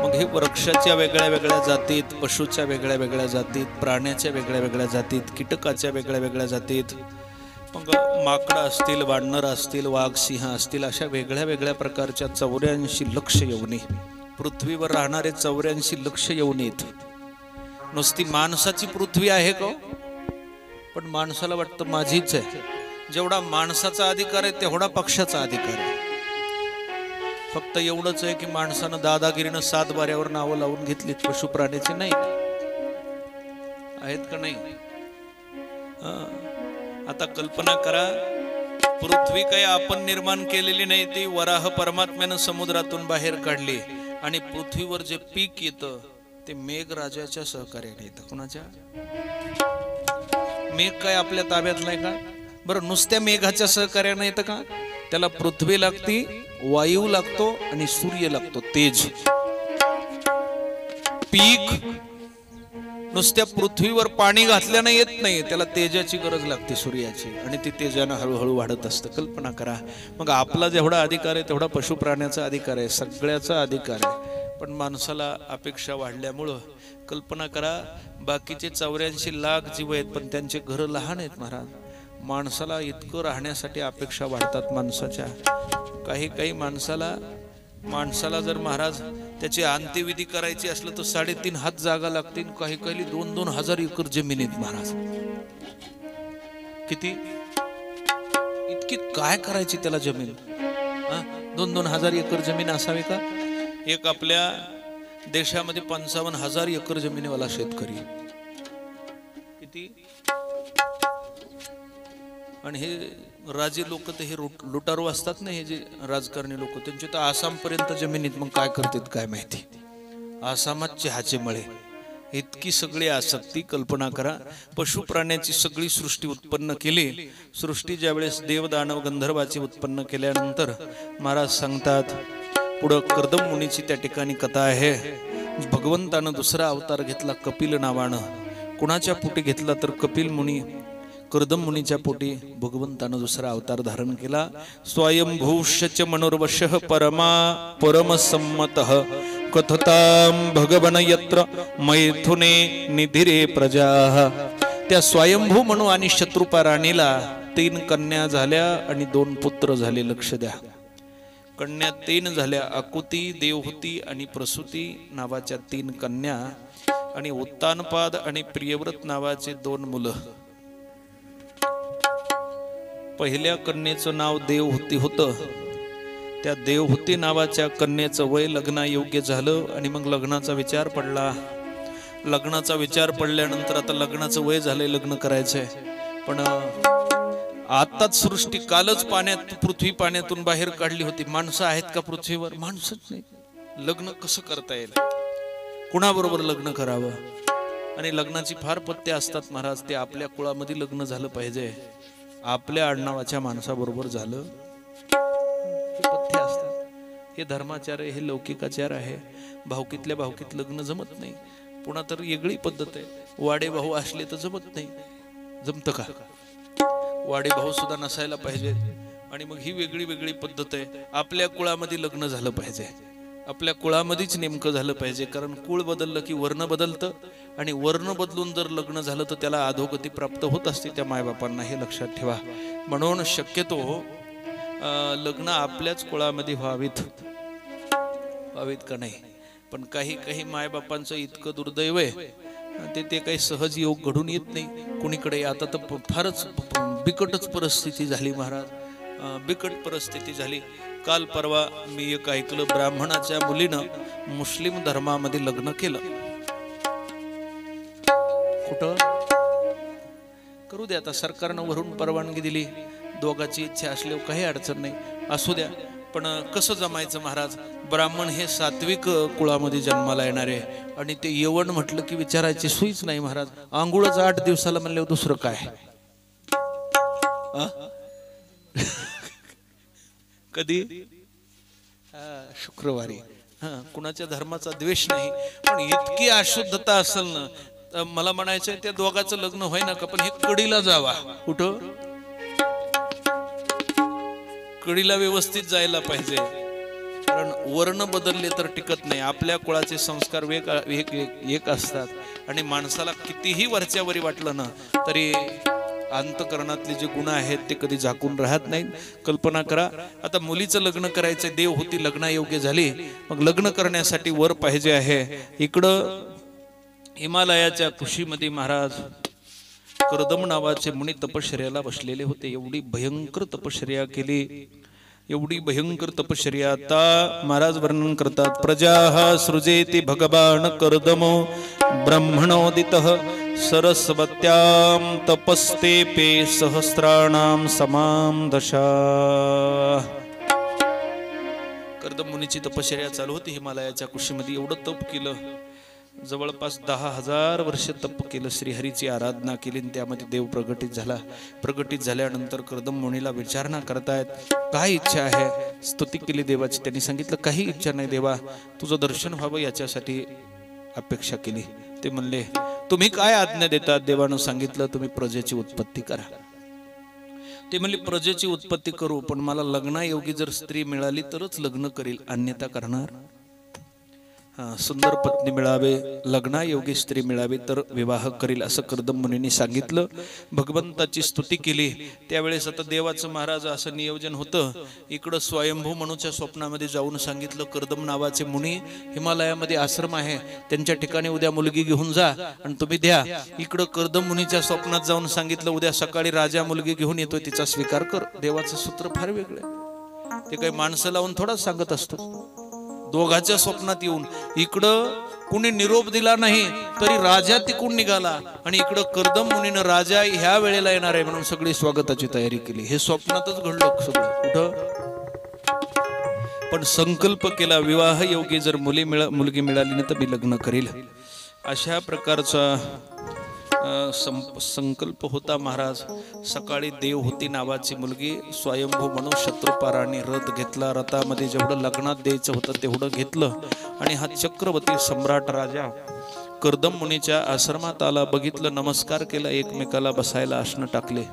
मग हे वृक्षाच्या वेगळ्या वेगळ्या जातीत, पशुच्या वेगळ्या वेगळ्या जातीत, प्राण्याच्या वेगळ्या वेगळ्या जातीत, कीटकाच्या वेगळ्या वेगळ्या जातीत, मग माकडं असतील, वानर असतील, वाघ, सिंह असतील, अशा वेगळ्या वेगळ्या प्रकारच्या 84 लक्ष योनी. पृथ्वीवर राहणारे 84 लक्ष योनीत. नुसती माणसाची पृथ्वी आहे का? पण माणसाला वाटतं माझीच आहे. जेवढा माणसाचा अधिकार आहे तेवढा पक्षाचा अधिकार आहे. फक्त एवढंच आहे की माणसानं दादागिरीनं 7 बाऱ्यावर नावं लावून घेतलीत, पशु प्राण्याची नाही आहेत का नाही? आता कल्पना करा, पृथ्वी काही आपण निर्माण केलेली नाही, ती वराह परमात्म्यानं समुद्रातून बाहेर काढली. आणि पृथ्वीवर जे पीक येतं ते मेघराजाच्या सहकार्याने येतं. कुणाच्या? मेघ काय आपल्या ताब्यात नाही का? बरं, नुसत्या मेघाच्या सहकार्याने येतं का? त्याला पृथ्वी लागती, वायू लागतो आणि सूर्य लागतो, तेज. पीक नुसत्या पृथ्वीवर पाणी घातल्यानं येत नाही, त्याला तेजाची गरज लागते, सूर्याची. आणि ती तेजानं हळूहळू वाढत असतं. कल्पना करा. मग आपला जेवढा अधिकार आहे तेवढा पशु प्राण्याचा अधिकार आहे, सगळ्याचा अधिकार आहे. पण माणसाला अपेक्षा वाढल्यामुळं कल्पना करा, बाकीचे 84 लाख जीव आहेत पण त्यांचे घरं लहान आहेत महाराज. माणसाला इतकं राहण्यासाठी अपेक्षा वाढतात माणसाच्या. काही माणसाला जर महाराज त्याची अंत्यविधी करायची असलं तर 3.5 हात जागा लागतील. काही 2-2 हजार एकर जमीन आहेत महाराज. किती? इतकी काय करायची त्याला जमीन? 2-2 हजार एकर जमीन असावी का? एक आपल्या देशामध्ये 55,000 एकर जमिनीवाला शेतकरी. किती? आणि हे राजे लोक तर हे लुटारू असतात ना, हे जे राजकारणी लोक, त्यांचे तर आसाम पर्यंत जमिनीत. मग काय करतात काय माहिती? आसामात चहाचे मळे. इतकी सगळी आसक्ती. कल्पना करा, पशु प्राण्याची सगळी सृष्टी उत्पन्न केली. सृष्टी ज्यावेळेस देव दानव गंधर्वाची उत्पन्न केल्यानंतर महाराज सांगतात, पुढं कर्दम मुनीची त्या ठिकाणी कथा आहे. भगवंतानं दुसरा अवतार घेतला कपिल नावानं. कुणाच्या पोटी घेतला तर कपिल मुनी, कर्दम मुनीच्या पोटी भगवंतानं दुसरा अवतार धारण केला. स्वयंभूश्च मनोर्वशः परमसम्मतः कथतां भगवन यत्र मैथुने निधिरे प्रजाः. त्या स्वयंभू म्हणू आणि शत्रुपा राणीला 3 कन्या झाल्या आणि 2 पुत्र झाले. लक्ष द्या, कन्या 3 झाल्या. अकुती, देवहूती आणि प्रसूती नावाच्या 3 कन्या आणि उत्तानपाद आणि प्रियव्रत नावाचे 2 मुलं. पहिल्या कन्येचं नाव देवहूती होतं. त्या देवहूती नावाच्या कन्येचं वय लग्नायोग्य झालं आणि मग लग्नाचा विचार पडला. लग्नाचा विचार पडल्यानंतर आता लग्नाचं वय झालंय, लग्न करायचंय. पण आताच सृष्टी, कालच पृथ्वी पाण्यातून बाहेर काढली होती. माणसं आहेत का पृथ्वीवर? माणसंच नाही. लग्न कसं करता येईल? कुणाबरोबर लग्न करावं? आणि लग्नाची फार पथ्य असतात महाराज. ते आपल्या कुळामध्ये लग्न झालं पाहिजे, आपल्या आडनावाच्या माणसाबरोबर झालं. हे पथ्य असतात, हे धर्माचार आहे, हे लौकिकाचार आहे. भावकीतल्या भावकीत लग्न जमत नाही. पुन्हा तर वेगळी पद्धत आहे. वाडे भाऊ असले तर जमत नाही. जमतं का? वाडे भाऊ सुद्धा नसायला पाहिजे. आणि मग ही वेगळी पद्धत आहे. आपल्या कुळामध्ये लग्न झालं पाहिजे, आपल्या कुळामध्येच नेमकं झालं पाहिजे. कारण कुळ बदललं की वर्ण बदलतं आणि वर्ण बदलून जर लग्न झालं तर त्याला अधोगती प्राप्त होत असते त्या मायबापांना. हे लक्षात ठेवा. म्हणून शक्यतो लग्न आपल्याच कुळामध्ये व्हावीत का नाही. पण काही मायबापांचं इतकं दुर्दैव आहे ते काही सहज योग घडून येत नाही कुणीकडे. आता तर फारच बिकटच परिस्थिती झाली महाराज, बिकट परिस्थिती झाली. काल परवा मी एक ऐकलं, ब्राह्मणाच्या मुलीनं मुस्लिम धर्मामध्ये लग्न केलं. कुठं करू द्या, आता सरकारनं वरून परवानगी दिली. दोघांची इच्छा असल्यावर काही अडचण नाही, असू द्या. पण कसं जमायचं महाराज? ब्राह्मण हे सात्विक कुळामध्ये जन्माला येणारे आणि ते येवण म्हटलं की विचारायची सोयीच नाही महाराज. आंघोळच 8 दिवसाला म्हणल्यावर दुसरं काय? कधी? शुक्रवारी. कुणाच्या धर्माचा द्वेष नाही, पण इतकी अशुद्धता असेल ना, तर मला म्हणायचंय त्या दोघांचं लग्न होय ना का, पण हे कडीला जावा. कुठं? कडीला व्यवस्थित जायला पाहिजे, कारण वर्ण बदलले तर टिकत नाही. आपल्या कुळाचे संस्कार एक असतात आणि माणसाला कितीही वरच्यावरी वाटलं ना तरी अंतकरणातले जे गुण आहेत ते कधी झाकून राहत नाहीत. कल्पना करा, आता मुलीचं लग्न करायचं, देव होती लग्नायोग्य झाली, मग लग्न करण्यासाठी वर पाहिजे आहे. इकडं हिमालयाच्या कुशीमध्ये महाराज कर्दम नावाचे मुनी तपश्चर्याला बसलेले होते. एवढी भयंकर तपश्चर्या केली, एवढी भयंकर तपश्चर्या. आता महाराज वर्णन करतात, प्रजा सृजेति भगवान कर्दमो ब्रह्मणोदितः सरस्वत्यां तपस्ते पे सहस्राणाम समाम दशा. कर्दम मुनीची तपश्चर्या चालू होती हिमालयाच्या कुशीमध्ये. एवढं तप केलं, जवळपास 10,000 वर्ष तप केलं, श्रीहरीची आराधना केली, त्यामध्ये देव प्रगटित झाला. प्रगटित झाल्यानंतर कर्दम मुनीला विचारणा करतायत, काय इच्छा आहे? स्तुती केली देवाची. त्यांनी सांगितलं, काही इच्छा नाही देवा, तुझं दर्शन व्हावं याच्यासाठी अपेक्षा केली. ते म्हणले, तुम्ही काय आज्ञा देतात? देवानं सांगितलं, तुम्ही प्रजेची उत्पत्ती करा. ते म्हणले, प्रजेची उत्पत्ती करू, पण मला लग्नायोगी जर स्त्री मिळाली तरच लग्न करील, अन्यथा करणार. सुंदर पत्नी मिळावे, लग्नायोगी स्त्री मिळावी तर विवाह करील, असं कर्दम मुनींनी सांगितलं. भगवंताची स्तुती केली. त्यावेळेस आता देवाचं महाराज असं नियोजन होतं, इकडं स्वयंभू मनूच्या स्वप्नामध्ये जाऊन सांगितलं, कर्दम नावाचे मुनी हिमालयामध्ये आश्रम आहे, त्यांच्या ठिकाणी उद्या मुलगी घेऊन जा आणि तुम्ही द्या. इकडं कर्दम मुनीच्या स्वप्नात जाऊन सांगितलं, उद्या सकाळी राजा मुलगी घेऊन येतोय, तिचा स्वीकार कर. देवाचं सूत्र फार वेगळं, ते काही माणसं लावून थोडाच सांगत असतो. दोघांच्या स्वप्नात येऊन इकडं कुणी निरोप दिला नाही तरी राजा तिकून निघाला आणि इकडं कर्दम मुनीनं राजा ह्या वेळेला येणार आहे म्हणून सगळी स्वागताची तयारी केली. हे स्वप्नातच घडलं सगळं. कुठं? पण संकल्प केला, विवाह योगी जर मुलगी मिळाली नाही तर मी लग्न करेल, अशा प्रकारचा संकल्प होता महाराज. सकाळी देव होती नावाची मुलगी, स्वयंभू म्हणून शत्रुपाराने रथ घेतला. रथामध्ये जेवढं लग्नात द्यायचं होतं तेवढं घेतलं आणि हा चक्रवर्ती सम्राट राजा कर्दम मुनीच्या आश्रमात आला. बघितलं, नमस्कार केला, एकमेकाला बसायला आसनं टाकले.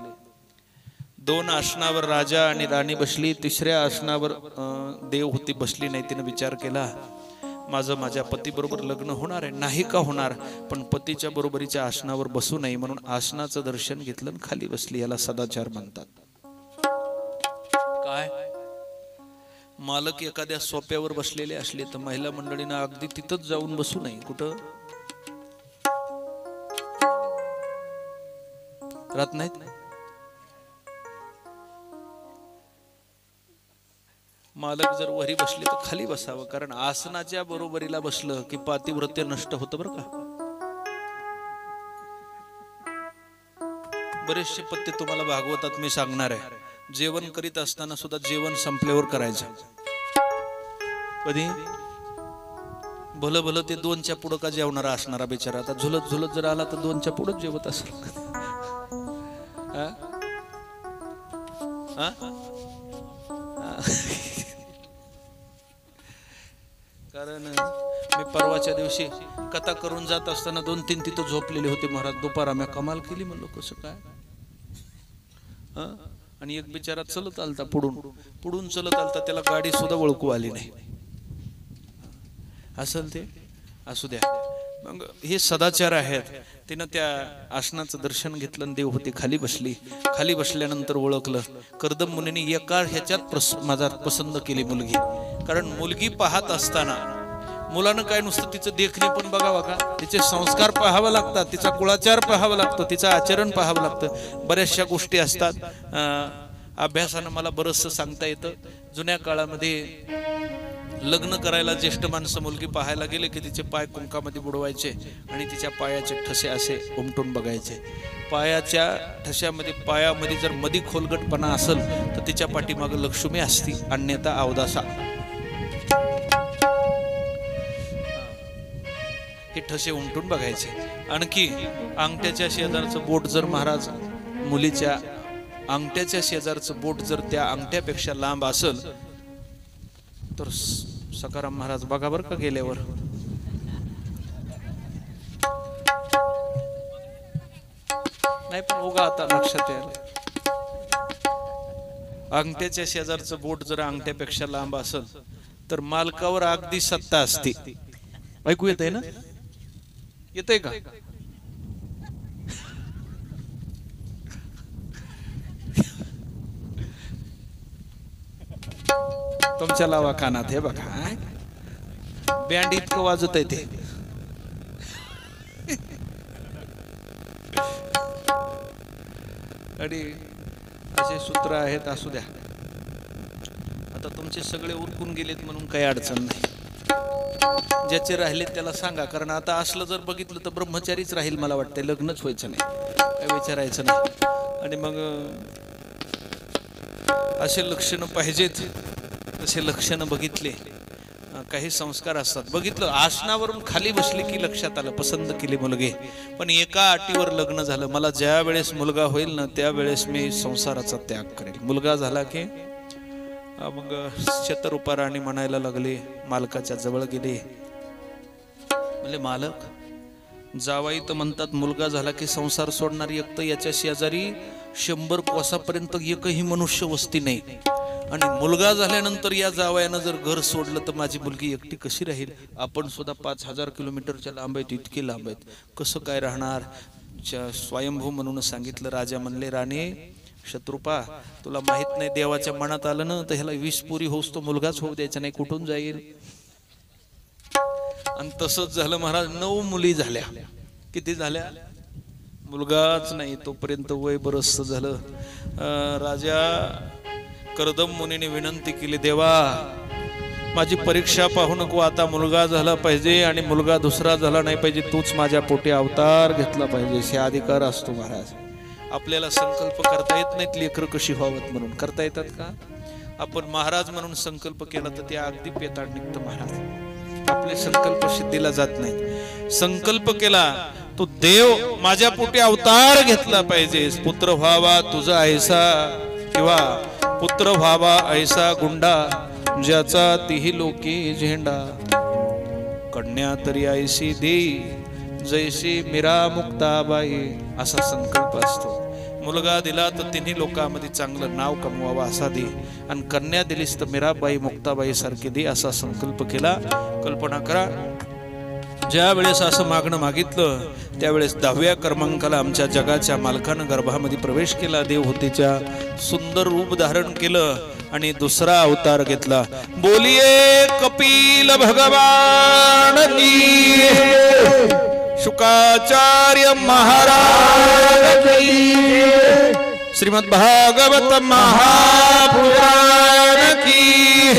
2 आसनावर राजा आणि राणी बसली, 3ऱ्या आसनावर देव होती बसली नाही. तिने विचार केला, माझं माझ्या पतीबरोबर लग्न होणार आहे, नाही का होणार, पण पतीच्या बरोबरीच्या आसनावर बसू नये म्हणून आसनाचं दर्शन घेतलं, खाली बसली. याला सदाचार म्हणतात. काय? मालक एखाद्या सोप्यावर बसलेले असले तर महिला मंडळीनं अगदी तिथंच जाऊन बसू नये. कुठं? राहत नाहीत. मालक जर वरी बसले तर खाली बसावं, कारण आसनाच्या बरोबरीला बसलं की पातिव्रत्य नष्ट होतं बरं का. बरेचसे पत्ते तुम्हाला भागवतात मी सांगणार आहे. जेवण करीत असताना सुद्धा जेवण संपल्यावर करायचं. कधी? भलं भलं ते 2च्या पुढं का जेवणारा असणारा बिचारा आता झुलत झुलत जर आला तर 2च्या पुढंच जेवत असेल. कारण मी परवाच्या दिवशी कथा करून जात असताना 2-3 तिथं झोपलेले होते महाराज. दुपारा मी कमाल केली, म्हणलो कसं काय. आणि एक बिचारा चलत आलता, पुढून चलत आलता, त्याला गाडी सुद्धा ओळखू आली नाही. असेल ते असू द्या. मग हे सदाचार आहेत. तिनं त्या आसनाचं दर्शन घेतलं, देव होती खाली बसली. खाली बसल्यानंतर ओळखलं, कर्दम मुनींनी एका ह्याच्यात माझा पसंत केली मुलगी. कारण मुलगी पाहत असताना मुलानं काय नुसतं तिचं देखणे पण बघावं का, तिचे संस्कार पाहावं लागतात, तिचा कुळाचार पाहावं लागतं, तिचं आचरण पाहावं लागतं. बऱ्याचशा गोष्टी असतात. अभ्यासानं मला बरंचसं सांगता येतं. जुन्या काळामध्ये लग्न करायला ज्येष्ठ माणसं मुलगी पाहायला गेले की तिचे पाय कुंकामध्ये बुडवायचे आणि तिच्या पायाचे ठसे असे उमटून बघायचे. पायाच्या ठश्यामध्ये पायामध्ये जर मधी खोलगटपणा असेल तर तिच्या पाठीमागे लक्ष्मी असती, अन्यथा अवदासा. हे ठसे उमटून बघायचे. आणखी अंगठ्याच्या शेजारचं बोट जर महाराज मुलीच्या अंगठ्याच्या शेजारचं बोट जर त्या अंगठ्यापेक्षा लांब असेल तर सखाराम महाराज बघा बर का गेल्यावर नाही, पण उगा आता लक्षात यायला अंगठ्याच्या शेजारचं बोट जर अंगठ्यापेक्षा लांब असेल तर मालकावर अगदी सत्ता असते. ऐकू येत आहे ना? येतंय का? तुमच्या लावा कानात. हे बघा बँड इतकं वाजत आहे ते. आणि असे सूत्र आहेत, असू द्या. आता तुमचे सगळे उरकून गेलेत म्हणून काही अडचण नाही. ज्याचे राहिले त्याला सांगा, कारण आता असलं जर बघितलं तर ब्रह्मचारीच राहील मला वाटतंय. लग्नच व्हायचं नाही, काय विचारायचं नाही. आणि मग असे लक्षणं पाहिजेत, तसे लक्षणं बघितले. काही संस्कार असतात, बघितलं आसनावरून खाली बसले की लक्षात आलं पसंत केली मुलगी. पण एका अटीवर लग्न झालं, मला ज्या वेळेस मुलगा होईल ना त्यावेळेस मी संसाराचा त्याग करेल. मुलगा झाला की मग शतरूपाराणी म्हणायला लागले. मालकाच्या जवळ गेले, म्हणजे मालक जावाई तर म्हणतात मुलगा झाला की संसार सोडणारी, एक तर याच्या शेजारी 100 कोसापर्यंत एकही मनुष्य वस्ती नाही. आणि मुलगा झाल्यानंतर या जावयानं जर घर सोडलं तर माझी मुलगी एकटी कशी राहील? आपण सुद्धा 5000 किलोमीटरच्या लांब आहेत, इतके लांब आहेत, कसं काय राहणार? स्वयंभू म्हणून सांगितलं. राजा म्हणले, राणे शत्रुपा तुला माहित नाही, देवाच्या मनात आलं ना तर ह्याला 20 पुरी होऊस तो मुलगाच होऊ द्यायचा नाही, कुठून जाईल? आणि तसंच झालं महाराज. 9 मुली झाल्या. किती झाल्या? मुलगाच नाही. तोपर्यंत वय बरस झालं. राजा कर्दम मुनीने विनंती केली, देवा माझी परीक्षा पाहू नको, आता मुलगा झाला पाहिजे आणि मुलगा दुसरा झाला नाही पाहिजे, तूच माझ्या पोटी अवतार घेतला पाहिजे. हे अधिकार असतो महाराज. आपल्याला संकल्प करता येत नाहीत लेकरं कशी व्हावत म्हणून. करता येतात का? आपण महाराज म्हणून संकल्प केला तर ते अगदी पेताड निघतं महाराज. आपले संकल्प सिद्धीला जात नाहीत. संकल्प केला तो देव माझ्या पोटी अवतार घेतला पाहिजे, पुत्र व्हावा तुझा ऐसा, किंवा पुत्र व्हावा ऐसा गुंडा ज्याचा तिही लोकी झेंडा, कन्या तरी ऐशी देई जैशी मीरा मुक्ताबाई, असा संकल्प असतो. मुलगा दिला तर तिन्ही लोकांमध्ये चांगलं नाव कमवावं असा दे, आणि कन्या दिलीस तर मीराबाई मुक्ताबाई सारखी दे, असा संकल्प केला. कल्पना करा, ज्या वेळेस असं मागणं मागितलं त्यावेळेस 10व्या क्रमांकाला आमच्या जगाच्या मालकानं गर्भामध्ये प्रवेश केला. देवहूतीच्या सुंदर रूप धारण केलं आणि दुसरा अवतार घेतला. बोलिये कपिल भगवान की, शुकाचार्य महाराज की, श्रीमद भागवत महापुराण की.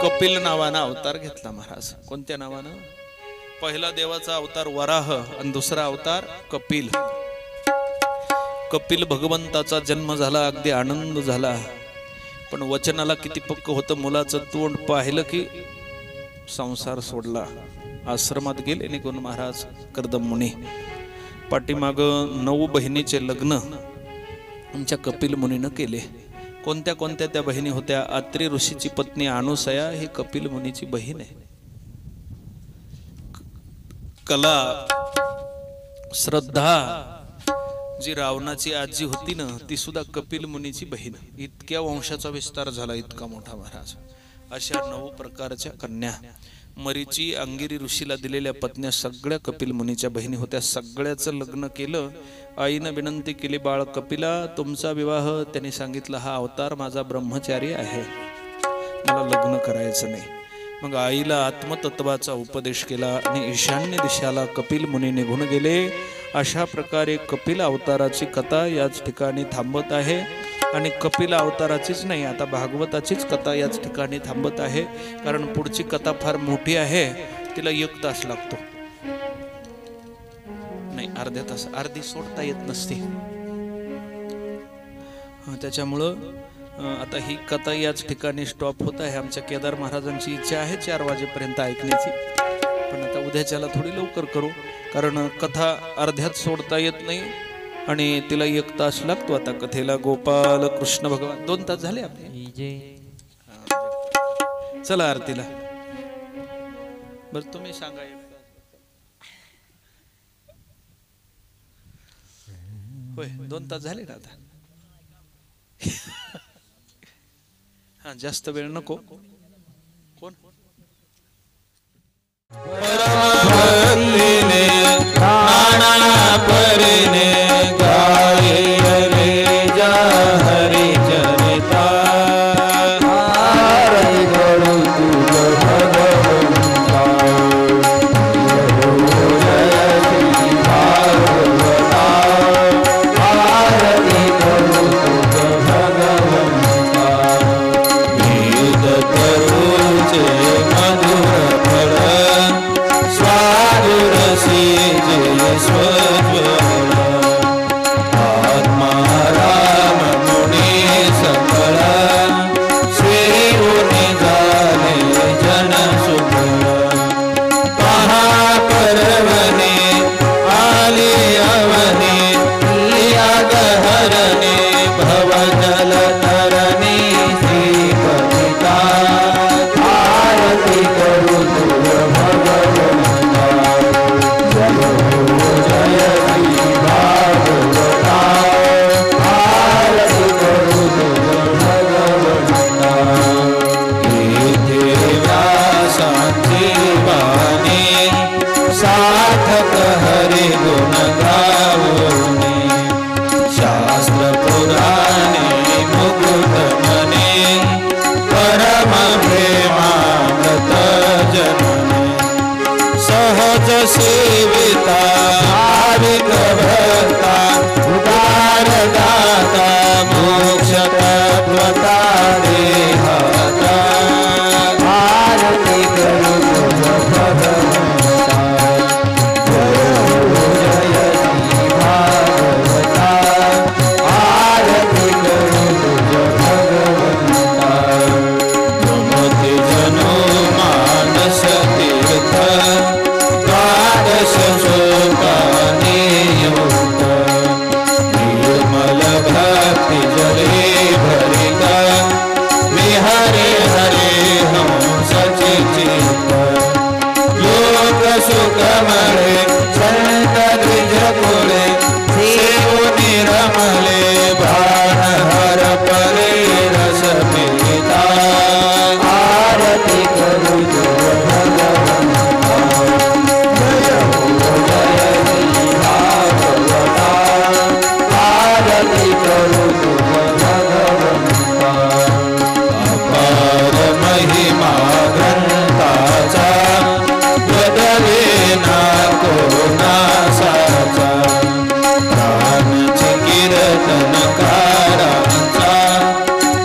कपिल नावानं अवतार घेतला महाराज. कोणत्या नावानं? पहिला देवाचा अवतार वराह आणि दुसरा अवतार कपिल. कपिल भगवंताचा जन्म झाला, अगदी आनंद झाला. पण वचनाला किती पक्क होतं. मुलाचं तोंड पाहिलं की संसार सोडला, आश्रमात गेले निघून महाराज कर्दम मुनी. पाठीमाग 9 बहिणीचे लग्न आमच्या कपिल मुनीनं केले. कोणत्या कोणत्या त्या बहिणी होत्या? अत्रि ऋषीची पत्नी अनुसया ही कपिल मुनीची बहीण आहे. कला, श्रद्धा जी रावणाची आजी होती ना, ती सुद्धा कपिल मुनीची बहीण. इतक्या वंशाचा विस्तार झाला, इतका मोठा महाराज. अशा 9 प्रकारच्या कन्या, मरीची अंगिरी ऋषीला दिलेल्या पत्न्या सगळ्या कपिल मुनीच्या बहिणी होत्या. सगळ्याचं लग्न केलं. आईनं विनंती केली, बाळ कपिला तुमचा विवाह. त्यांनी सांगितलं, हा अवतार माझा ब्रह्मचारी आहे, मला लग्न करायचं नाही. मग आईला आत्मतत्वाचा उपदेश केला आणि ईशान्य दिशाला कपिल मुनी निघून गेले. अशा प्रकारे कपिल अवताराची कथा याच ठिकाणी थांबत आहे. आणि कपिल अवताराचीच नाही, आता भागवताचीच कथा याच ठिकाणी थांबत आहे, कारण पुढची कथा फार मोठी आहे, तिला 1 तास लागतो. नाही, अर्ध्या तास, अर्धी सोडता येत नसते. त्याच्यामुळं आता ही कथा याच ठिकाणी स्टॉप होत आहे. आमच्या केदार महाराजांची इच्छा आहे 4 वाजेपर्यंत ऐकण्याची, पण आता उद्याच्याला थोडी लवकर करू, कारण कथा अर्ध्यात सोडता येत नाही आणि तिला 1 तास लागतो. आता कथेला गोपाल कृष्ण भगवान 2 तास झाले आपले. चला आरतीला. बरं तुम्ही सांगा. होय 2 तास झाले ना आता. हा, जास्त वेळ नको. कोण भक्तीने नाना परीने गाये रे जा हरी चरिता. आरती करू तुझ भगवंता, जय श्री भागवता. आरती करू तुझ भगवंता, वेद तरुचे मधुर फळ स्वादुरसी जय स्वज्वल. आत्मा राम मुनी सकळ, सेवुनी झाले जन सुफळ. पहा परवने आली अवनी, याग हरणे भवजल तरणी श्रीपतिता. आरती करू तुझ भगवंता, जय श्री भागवता. आरती करू तुझ भगवंता, इथे व्यासांची वाणी सार्थक हरि गुण गावोनी. शास्त्र पुराणे मुकुट मने, परम प्रेमामृत जननी. सहज सेविता भाविक भक्ता, उदार दाता मोक्ष तत्वता देहाता. आरती करू तुझ भगवंता, जय श्री भागवता. आरती करू तुझ भगवंता, प्रमोद जनो मानस तीर्थ. द्वादश शोकाने युक्त, निर्मल भक्ति जले भरिता. विहरे हरे हम सचित, लोक सुख मळे संत द्विज कुळे. सेवुनी रमले भान हर परे रस पिता. आरती करू तुझ भगवंता, जय श्री भागवता. आरती करू तुझ भगवंता, अपार महिमा ग्रंथाचा. बदले ना कोणासाचा, प्राणची कीर्तन कारांचा.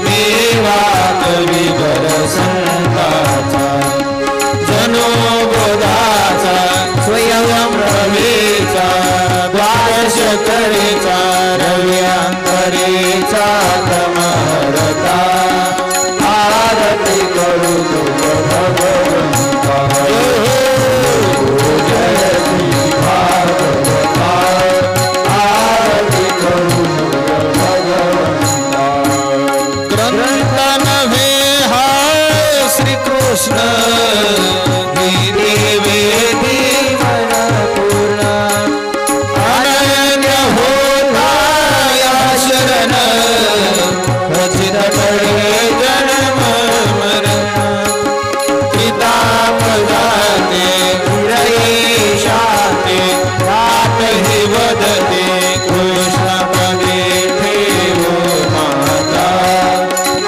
देवात विवर संताचा, जनो बोधाचा स्वयं रवीचा. द्वादश करीचा रव्यांतरीचा तमरता. आरती करू तुझ भगवंता, जय श्री भागवता. आरती करू तुझ भगवंता, ग्रंथ नव्हे हा श्रीकृष्ण. गिरी वेदी मन पूर्ण, अनन्य होता या शरण. खचित पडे जन्म मरण, पिता पदाते हृदयी शाते. रात हि वदते कृष्ण पदे ठेवो माता.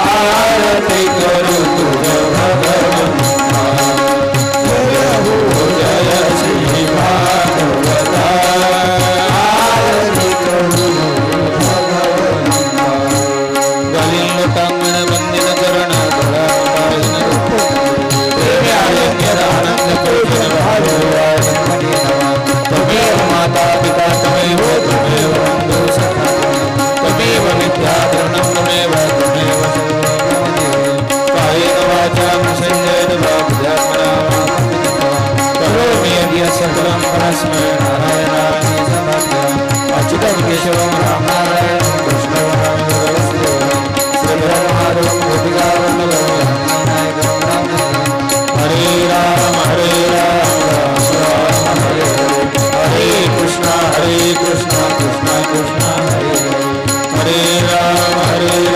आरती करू तुझ भगवंता, तस्मै नारायणाय समर्थ अच्युतं केशवं राम नारायणं कृष्णं श्रीधरमाधवं गोपिकावल्लभं हरे राम राम राम हरे हरे कृष्णा कृष्णा कृष्णा हरे हरे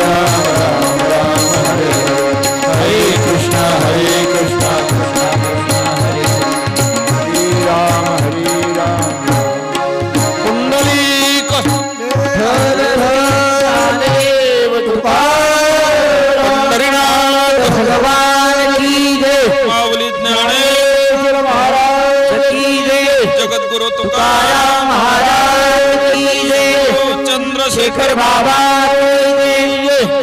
राम राम राम हरे हरे कृष्णा कृष्णा कृष्णा हरे हरे राम पुंडलीक हर देव तुकाराम हरिनाथ भगवान की जय माऊली ज्ञानेश्वर महाराज की जय जगद्गुरु तुकाराम महाराज की जय चंद्रशेखर बाबा की जय